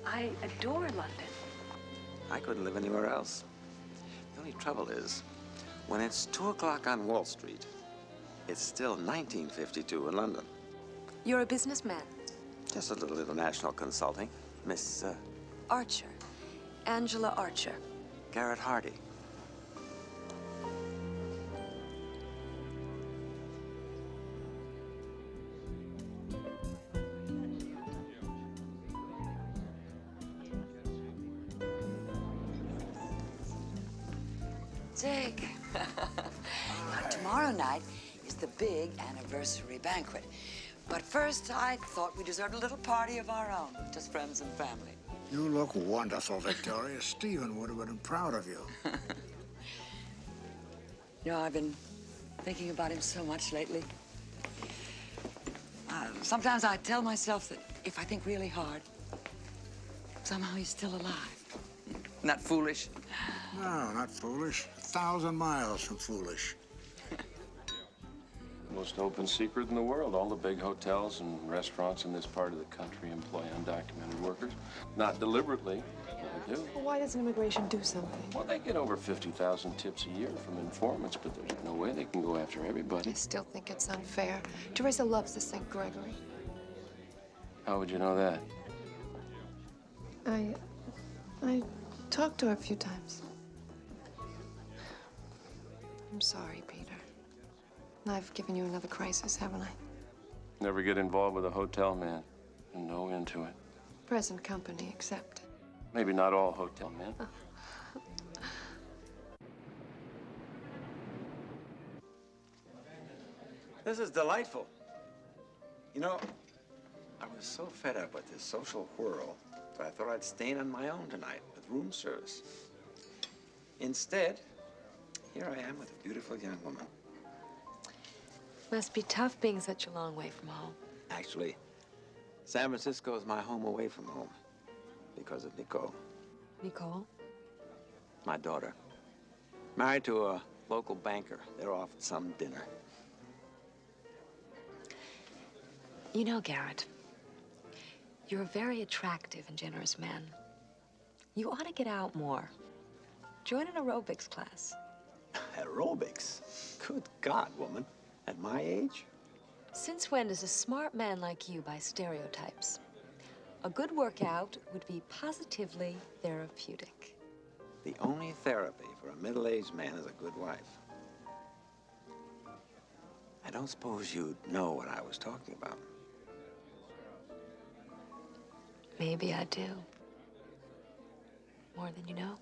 I adore London. I couldn't live anywhere else. The only trouble is, when it's 2 o'clock on Wall Street, it's still 1952 in London. You're a businessman. Just a little international consulting. Miss, Archer. Angela Archer. Garrett Hardy. Jake. Now, tomorrow night is the big anniversary banquet. But first, I thought we deserved a little party of our own, just friends and family. You look wonderful, Victoria. Stephen would have been proud of you. You know, I've been thinking about him so much lately. Sometimes I tell myself that if I think really hard, somehow he's still alive. Isn't that foolish? No, not foolish. 1,000 miles from foolish. The most open secret in the world. All the big hotels and restaurants in this part of the country employ undocumented workers. Not deliberately, do. Well, why doesn't immigration do something? Well, they get over 50,000 tips a year from informants, but there's no way they can go after everybody. I still think it's unfair. Teresa loves the St. Gregory. How would you know that? I talked to her a few times. I'm sorry, Peter. I've given you another crisis, haven't I? Never get involved with a hotel man. And no into it. Present company accepted. Maybe not all hotel men. This is delightful. You know, I was so fed up with this social whirl that I thought I'd stay in on my own tonight with room service. Instead, here I am with a beautiful young woman. Must be tough being such a long way from home. Actually, San Francisco is my home away from home because of Nicole. Nicole? My daughter. Married to a local banker. They're off at some dinner. You know, Garrett, you're a very attractive and generous man. You ought to get out more. Join an aerobics class. Aerobics? Good God, woman. At my age? Since when does a smart man like you buy stereotypes? A good workout would be positively therapeutic. The only therapy for a middle-aged man is a good wife. I don't suppose you'd know what I was talking about. Maybe I do. More than you know.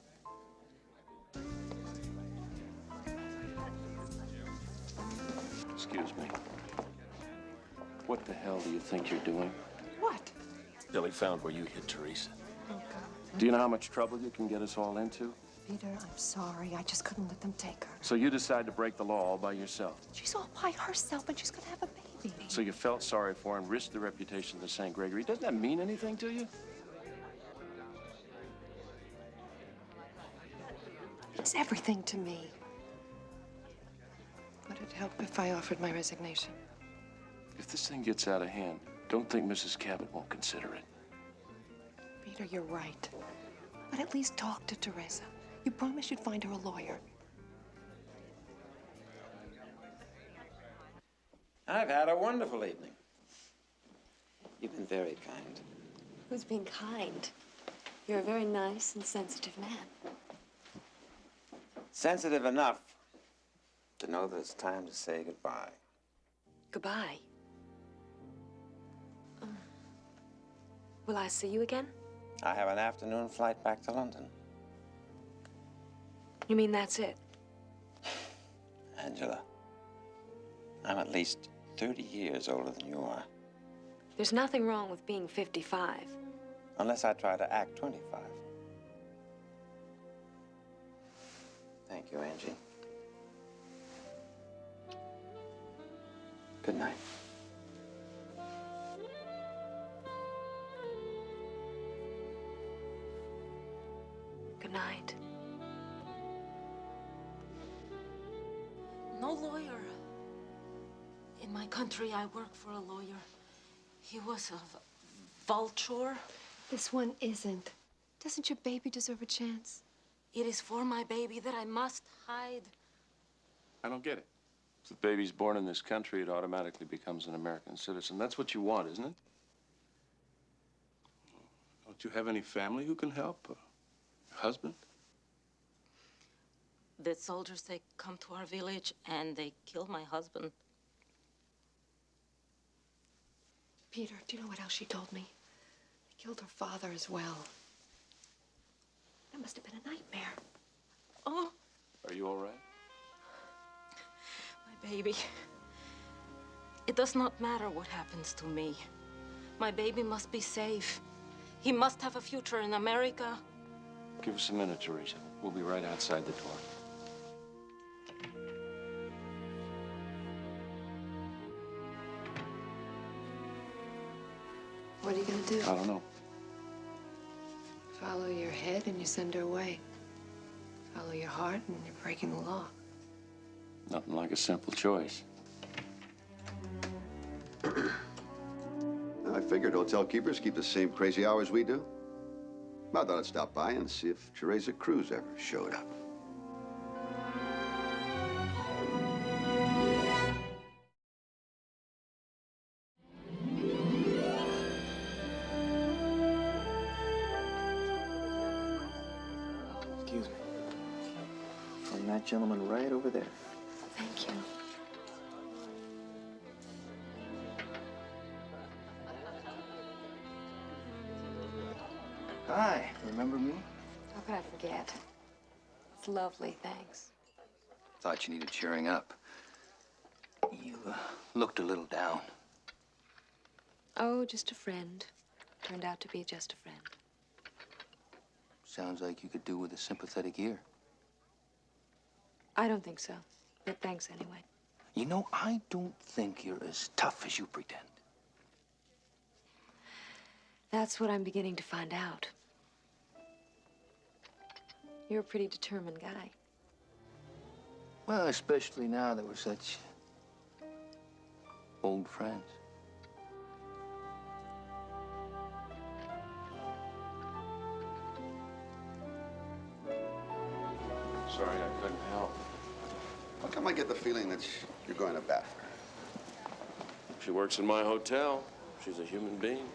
Excuse me. What the hell do you think you're doing? What? Billy found where you hid Teresa. Oh, God. Do you know how much trouble you can get us all into? Peter, I'm sorry. I just couldn't let them take her. So you decide to break the law all by yourself. She's all by herself and she's gonna have a baby. So you felt sorry for her and risked the reputation of the St. Gregory. Doesn't that mean anything to you? It's everything to me. Would it help if I offered my resignation? If this thing gets out of hand, don't think Mrs. Cabot won't consider it. Peter, you're right. But at least talk to Teresa. You promised you'd find her a lawyer. I've had a wonderful evening. You've been very kind. Who's being kind? You're a very nice and sensitive man. Sensitive enough to know that it's time to say goodbye. Goodbye. Will I see you again? I have an afternoon flight back to London. You mean that's it? Angela, I'm at least 30 years older than you are. There's nothing wrong with being 55. Unless I try to act 25. Thank you, Angie. Good night. Good night. No lawyer. In my country, I work for a lawyer. He was a vulture. This one isn't. Doesn't your baby deserve a chance? It is for my baby that I must hide. I don't get it. If the baby's born in this country, it automatically becomes an American citizen. That's what you want, isn't it? Don't you have any family who can help? Your husband? The soldiers, they come to our village and they kill my husband. Peter, do you know what else she told me? They killed her father as well. That must have been a nightmare. Oh. Are you all right? My baby. It does not matter what happens to me. My baby must be safe. He must have a future in America. Give us a minute, Teresa. We'll be right outside the door. What are you gonna do? I don't know. Follow your head and you send her away. Follow your heart and you're breaking the law. Nothing like a simple choice. I figured hotel keepers keep the same crazy hours we do. I thought I'd stop by and see if Teresa Cruz ever showed up. Excuse me. From that gentleman right over there. Thank you. Hi, remember me? How could I forget? It's lovely, thanks. Thought you needed cheering up. You looked a little down. Oh, just a friend. Turned out to be just a friend. Sounds like you could do with a sympathetic ear. I don't think so, but thanks anyway. You know, I don't think you're as tough as you pretend. That's what I'm beginning to find out. You're a pretty determined guy. Well, especially now that we're such old friends. Sorry, I couldn't help. How come I get the feeling that you're going to bat for her? She works in my hotel. She's a human being.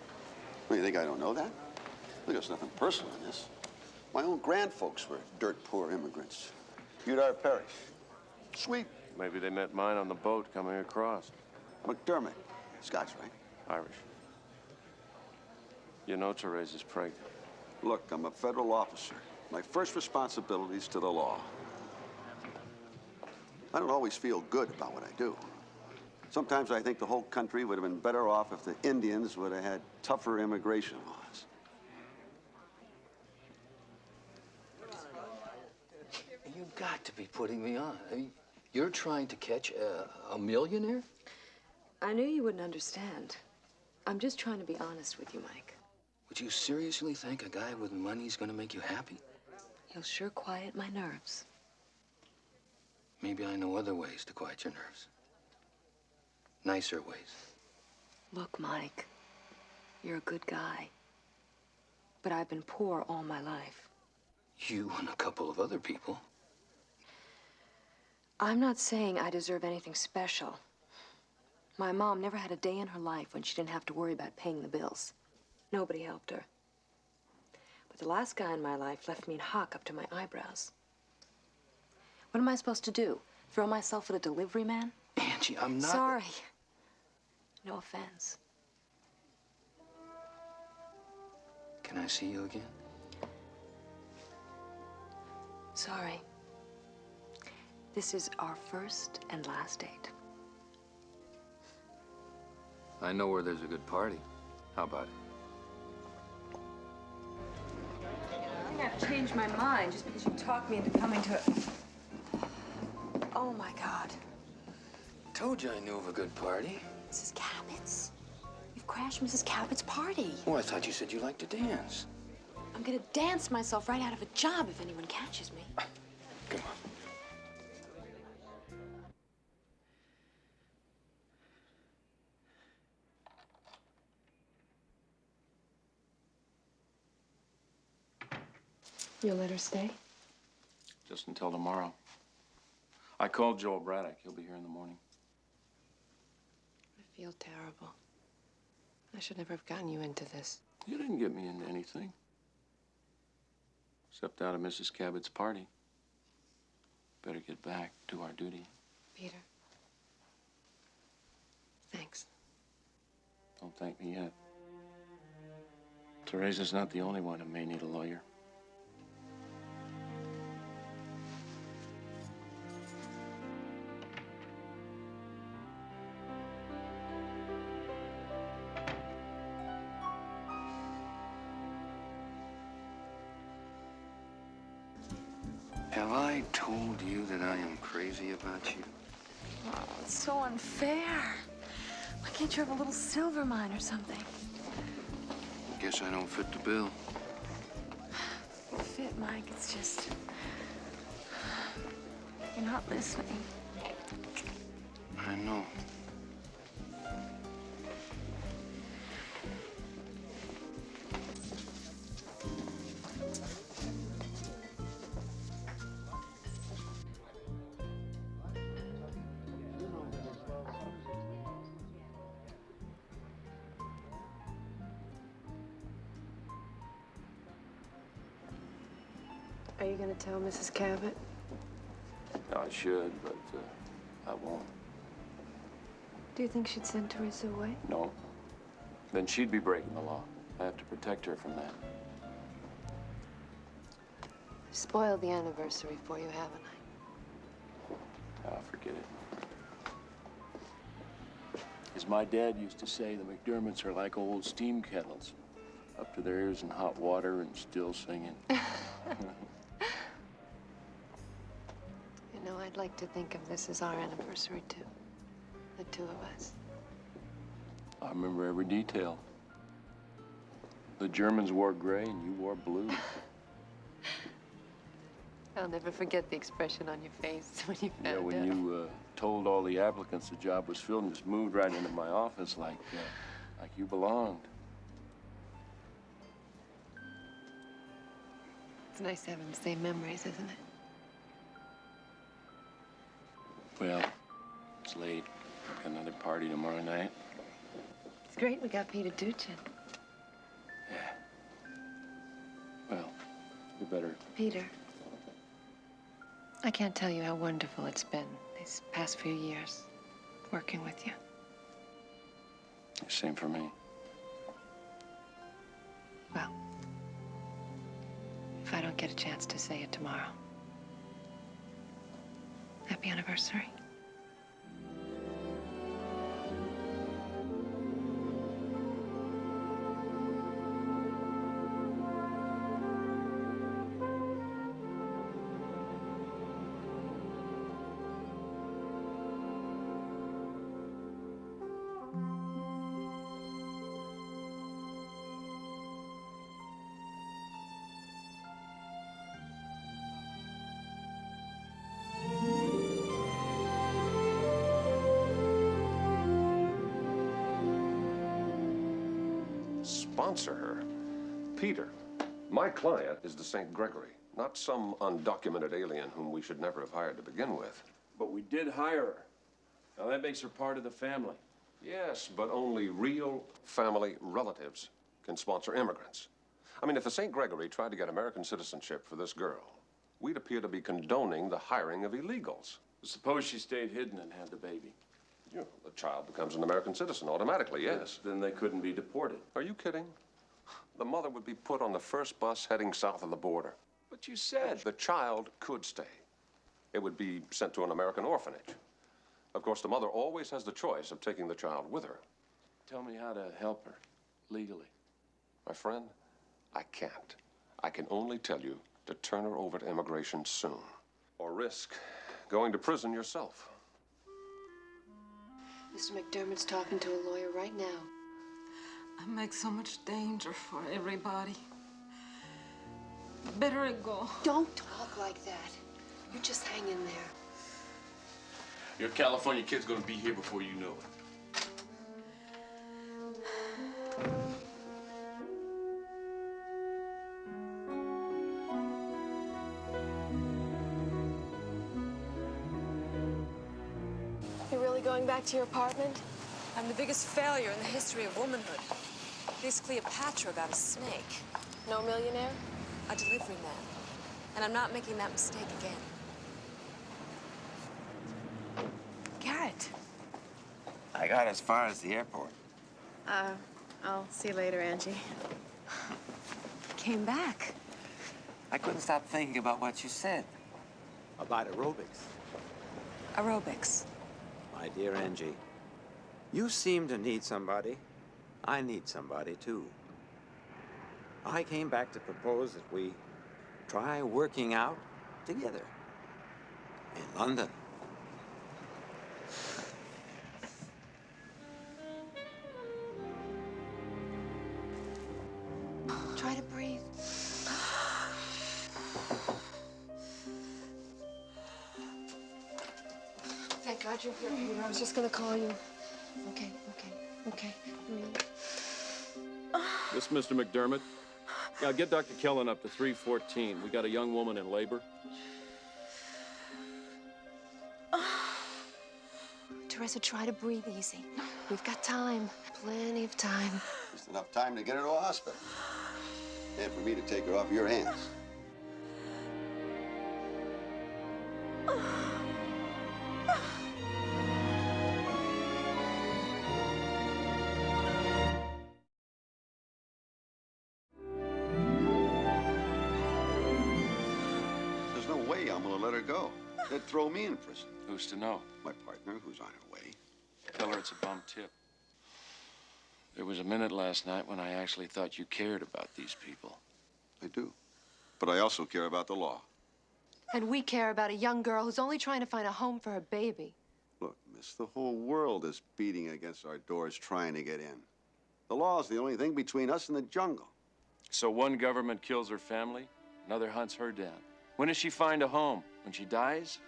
Well, you think I don't know that? Look, there's nothing personal in this. My own grandfolks were dirt poor immigrants. Viewed our parish. Sweet. Maybe they met mine on the boat coming across. McDermott. Scotch, right? Irish. You know Teresa's pregnant. Look, I'm a federal officer. My first responsibility is to the law. I don't always feel good about what I do. Sometimes I think the whole country would have been better off if the Indians would have had tougher immigration laws. You've got to be putting me on. I mean, you're trying to catch a millionaire? I knew you wouldn't understand. I'm just trying to be honest with you, Mike. Would you seriously think a guy with money is going to make you happy? He'll sure quiet my nerves. Maybe I know other ways to quiet your nerves. Nicer ways. Look, Mike, you're a good guy. But I've been poor all my life. You and a couple of other people. I'm not saying I deserve anything special. My mom never had a day in her life when she didn't have to worry about paying the bills. Nobody helped her. But the last guy in my life left me in hock up to my eyebrows. What am I supposed to do? Throw myself at a delivery man? Angie, I'm not... Sorry. No offense. Can I see you again? Sorry. This is our first and last date. I know where there's a good party. How about it? I think I've changed my mind just because you talked me into coming to it. Oh, my God. Told you I knew of a good party. Mrs. Cabot's. You've crashed Mrs. Cabot's party. Oh, I thought you said you liked to dance. I'm gonna dance myself right out of a job if anyone catches me. Come on. You'll let her stay? Just until tomorrow. I called Joel Braddock. He'll be here in the morning. I feel terrible. I should never have gotten you into this. You didn't get me into anything. Except out of Mrs. Cabot's party. Better get back, do our duty. Peter. Thanks. Don't thank me yet. Teresa's not the only one who may need a lawyer. Have I told you that I am crazy about you? Oh, it's so unfair. Why can't you have a little silver mine or something? Guess I don't fit the bill. You fit, Mike. It's just... You're not listening. I know. Are you going to tell Mrs. Cabot? I should, but I won't. Do you think she'd send Teresa away? No. Then she'd be breaking the law. I have to protect her from that. Spoiled the anniversary for you, haven't I? Ah, forget it. As my dad used to say, the McDermotts are like old steam kettles. Up to their ears in hot water and still singing. You know, I'd like to think of this as our anniversary, too. The two of us. I remember every detail. The Germans wore gray and you wore blue. I'll never forget the expression on your face when you found out. Yeah, when you told all the applicants the job was filled and just moved right into my office like you belonged. It's nice having the same memories, isn't it? Well, it's late. Got another party tomorrow night. It's great we got Peter Duchin. Well, you better. Peter, I can't tell you how wonderful it's been these past few years working with you. Same for me. Well, if I don't get a chance to say it tomorrow, happy anniversary. Sponsor her? Peter, my client is the St. Gregory, not some undocumented alien whom we should never have hired to begin with. But we did hire her. Now that makes her part of the family. Yes, but only real family relatives can sponsor immigrants. I mean, if the St. Gregory tried to get American citizenship for this girl, we'd appear to be condoning the hiring of illegals. Suppose she stayed hidden and had the baby. You know, the child becomes an American citizen automatically, yes. Then they couldn't be deported. Are you kidding? The mother would be put on the first bus heading south of the border. But you said the child could stay. It would be sent to an American orphanage. Of course, the mother always has the choice of taking the child with her. Tell me how to help her, legally. My friend, I can't. I can only tell you to turn her over to immigration soon, or risk going to prison yourself. Mr. McDermott's talking to a lawyer right now. I make so much danger for everybody. Better I go. Don't talk like that. You just hang in there. Your California kid's gonna be here before you know it. You're really going back to your apartment? I'm the biggest failure in the history of womanhood. This Cleopatra about a snake. No millionaire? A delivery man. And I'm not making that mistake again. Garrett. I got as far as the airport. I'll see you later, Angie. Came back. I couldn't stop thinking about what you said. About aerobics. Aerobics. My dear Angie, you seem to need somebody. I need somebody, too. I came back to propose that we try working out together in London. Try to breathe. Thank God you're here, Peter. I was just gonna call you. Okay. This is Mr. McDermott. Now get Dr. Kellen up to 314. We got a young woman in labor. Teresa, try to breathe easy. We've got time. Plenty of time. Just enough time to get her to a hospital. And for me to take her off your hands. way, I'm gonna let her go. They'd throw me in prison. Who's to know? My partner, who's on her way. Tell her it's a bum tip. There was a minute last night when I actually thought you cared about these people. I do. But I also care about the law. And we care about a young girl who's only trying to find a home for her baby. Look, miss, the whole world is beating against our doors trying to get in. The law is the only thing between us and the jungle. So one government kills her family, another hunts her down. When does she find a home? When she dies?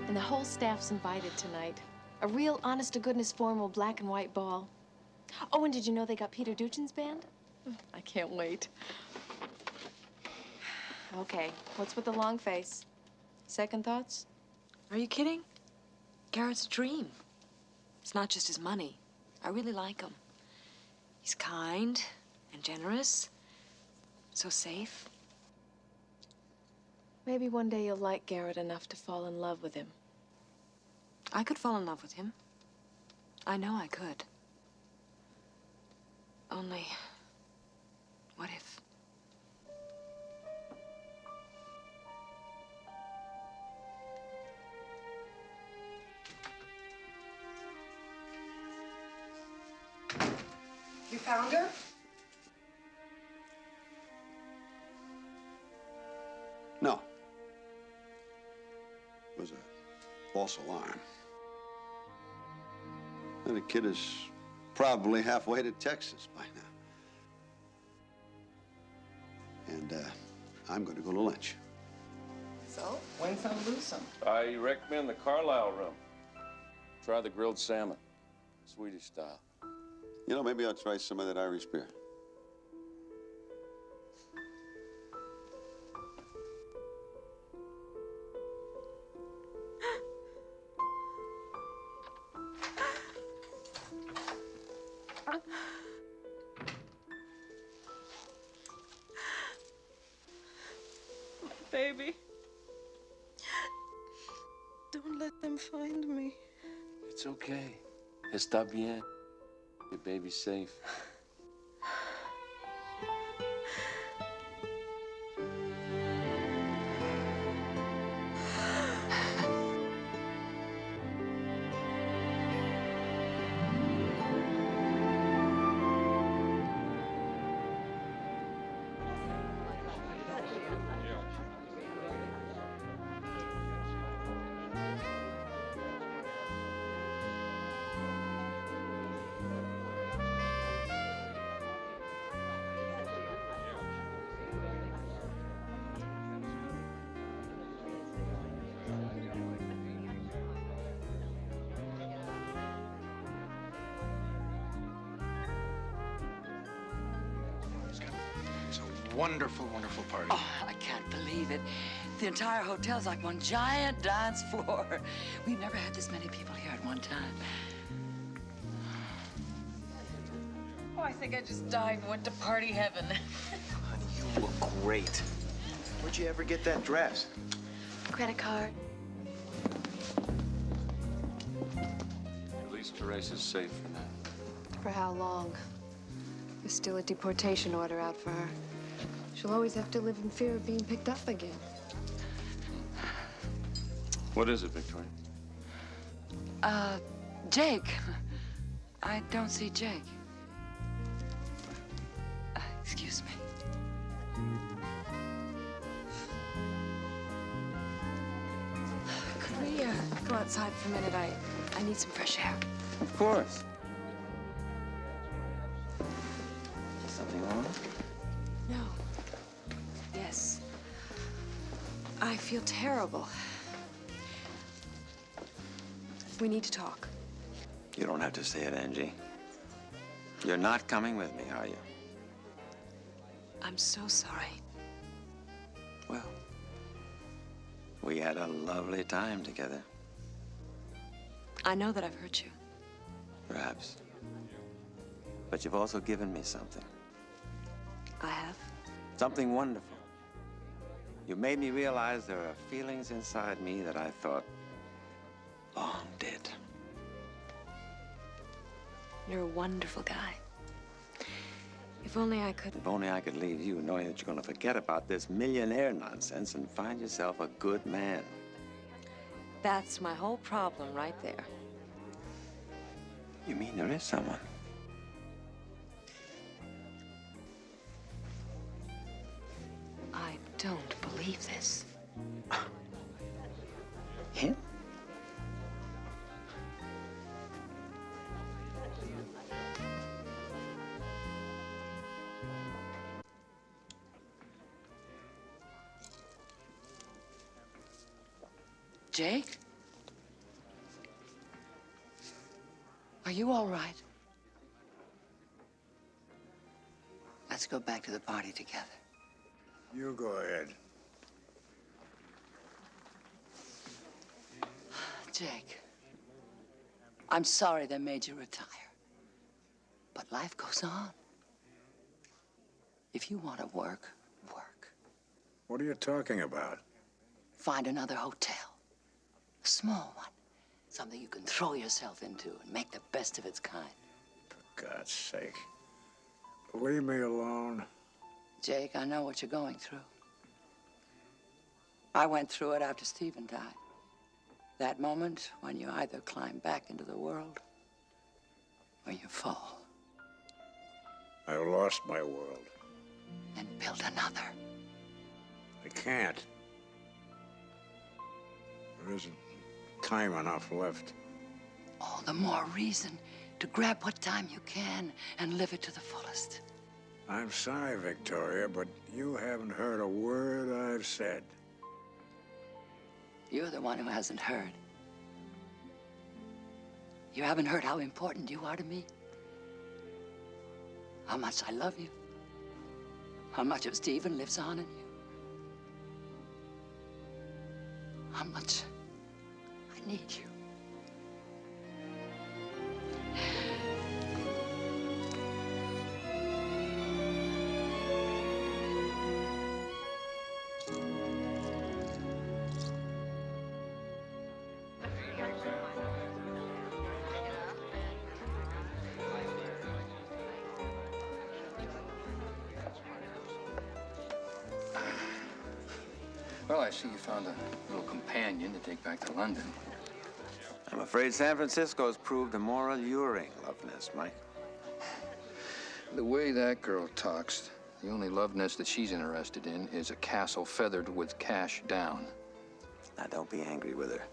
And the whole staff's invited tonight. A real honest-to-goodness formal black and white ball. Oh, and did you know they got Peter Duchin's band? I can't wait. Okay, what's with the long face? Second thoughts? Are you kidding? Garrett's a dream. It's not just his money. I really like him. He's kind and generous. So safe. Maybe one day you'll like Garrett enough to fall in love with him. I could fall in love with him. I know I could. Only, what if? You found her? No. It was a false alarm. And the kid is probably halfway to Texas by now. And I'm going to go to lunch. So, win some, lose some. I recommend the Carlisle room. Try the grilled salmon, Swedish style. You know, maybe I'll try some of that Irish beer. Baby. Don't let them find me. It's okay. Está bien. Your baby's safe. Wonderful, wonderful party. Oh, I can't believe it. The entire hotel's like one giant dance floor. We've never had this many people here at one time. Oh, I think I just died and went to party heaven. Honey, you look great. Where'd you ever get that dress? Credit card. At least Teresa's safe for now. For how long? There's still a deportation order out for her. She'll always have to live in fear of being picked up again. What is it, Victoria? Jake. I don't see Jake. Excuse me. Could we go outside for a minute? I need some fresh air. Of course. Something wrong? No. Yes. I feel terrible. We need to talk. You don't have to say it, Angie. You're not coming with me, are you? I'm so sorry. Well, we had a lovely time together. I know that I've hurt you. Perhaps. But you've also given me something. I have? Something wonderful. You made me realize there are feelings inside me that I thought long dead. You're a wonderful guy. If only I could. If only I could leave you knowing that you're going to forget about this millionaire nonsense and find yourself a good man. That's my whole problem right there. You mean there is someone? I don't believe this. Him? Jake? Are you all right? Let's go back to the party together. You go ahead. Jake, I'm sorry they made you retire. But life goes on. If you want to work, work. What are you talking about? Find another hotel. A small one. Something you can throw yourself into and make the best of its kind. For God's sake. Leave me alone. Jake, I know what you're going through. I went through it after Stephen died. That moment when you either climb back into the world or you fall. I lost my world. And build another. I can't. There isn't time enough left. All the more reason to grab what time you can and live it to the fullest. I'm sorry, Victoria, but you haven't heard a word I've said. You're the one who hasn't heard. You haven't heard how important you are to me. How much I love you. How much of Stephen lives on in you. How much I need you. Well, I see you found a little companion to take back to London. I'm afraid San Francisco's proved a more alluring love nest, Mike. The way that girl talks, the only love nest that she's interested in is a castle feathered with cash down. Now, don't be angry with her.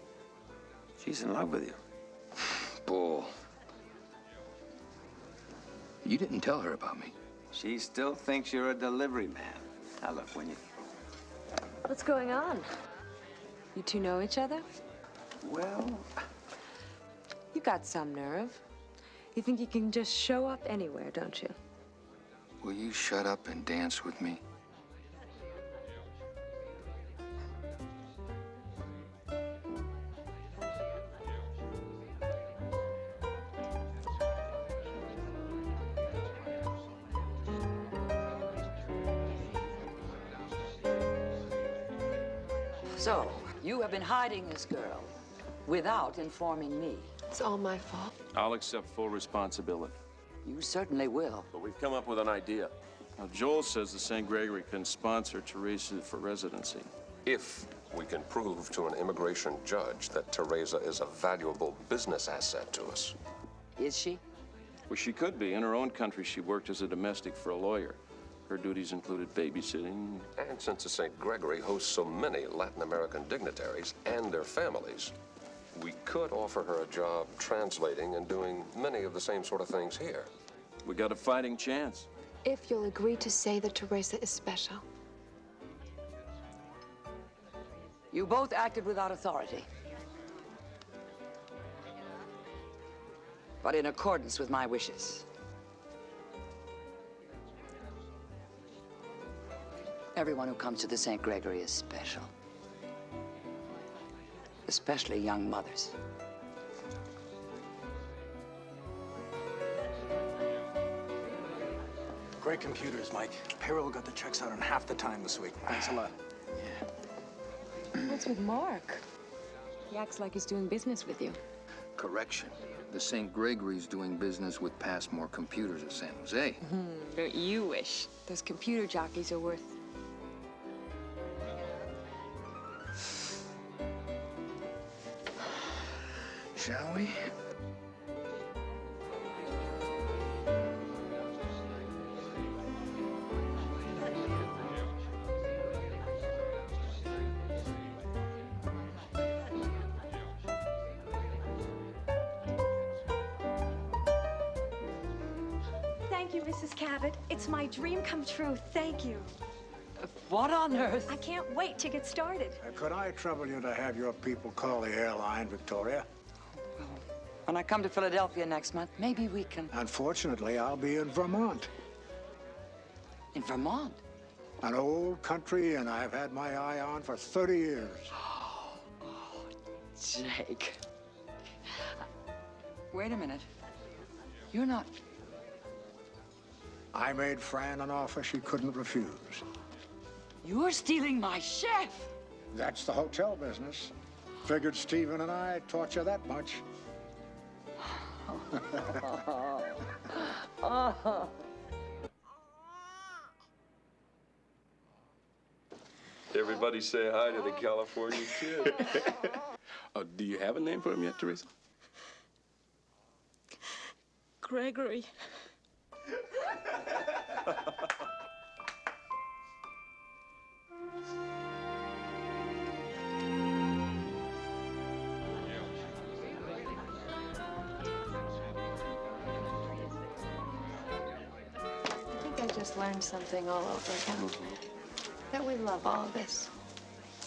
She's in love with you. Bull. You didn't tell her about me. She still thinks you're a delivery man. Now, look, when you... What's going on? You two know each other? Well... You got some nerve. You think you can just show up anywhere, don't you? Will you shut up and dance with me? So, you have been hiding this girl without informing me. It's all my fault. I'll accept full responsibility. You certainly will. But we've come up with an idea. Now, Joel says the St. Gregory can sponsor Teresa for residency. If we can prove to an immigration judge that Teresa is a valuable business asset to us. Is she? Well, she could be. In her own country, she worked as a domestic for a lawyer. Her duties included babysitting. And since the St. Gregory hosts so many Latin American dignitaries and their families, we could offer her a job translating and doing many of the same sort of things here. We got a fighting chance. If you'll agree to say that Teresa is special. You both acted without authority. But in accordance with my wishes. Everyone who comes to the St. Gregory is special. Especially young mothers. Great computers, Mike. Payroll got the checks out in half the time this week. Thanks a lot. What's with Mark? He acts like he's doing business with you. Correction. The St. Gregory's doing business with Passmore Computers of San Jose. Don't you wish? Those computer jockeys are worth... Shall we? Thank you, Mrs. Cabot. It's my dream come true. Thank you. What on earth? I can't wait to get started. Could I trouble you to have your people call the airline, Victoria? When I come to Philadelphia next month, maybe we can... Unfortunately, I'll be in Vermont. In Vermont? An old country inn I've had my eye on for 30 years. Jake. Wait a minute. You're not... I made Fran an offer she couldn't refuse. You're stealing my chef! That's the hotel business. Figured Stephen and I taught you that much. Everybody say hi to the California kid. Do you have a name for him yet, Teresa? Gregory. I just learned something all over again. That we love all this.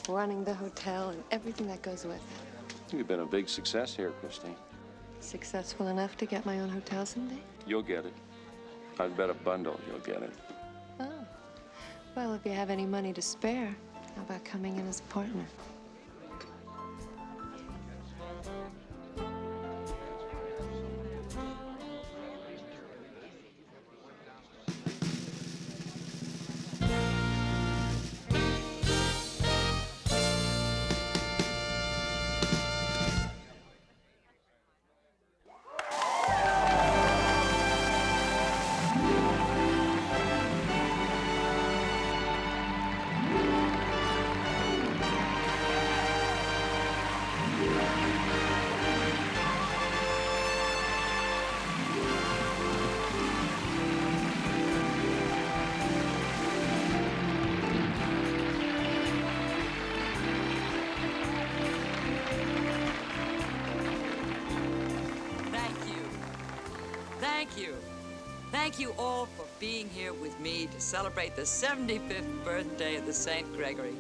Running the hotel and everything that goes with it. You've been a big success here, Christine. Successful enough to get my own hotel someday? You'll get it. I'd bet a bundle you'll get it. Oh. Well, if you have any money to spare, how about coming in as a partner? Thank you all for being here with me to celebrate the 75th birthday of the St. Gregory.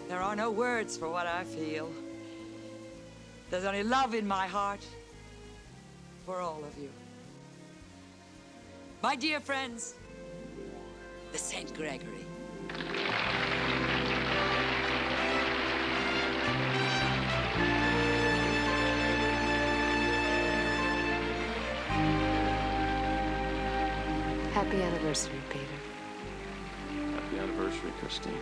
There are no words for what I feel. There's only love in my heart for all of you. My dear friends, the St. Gregory. Happy anniversary, Peter. Happy anniversary, Christine.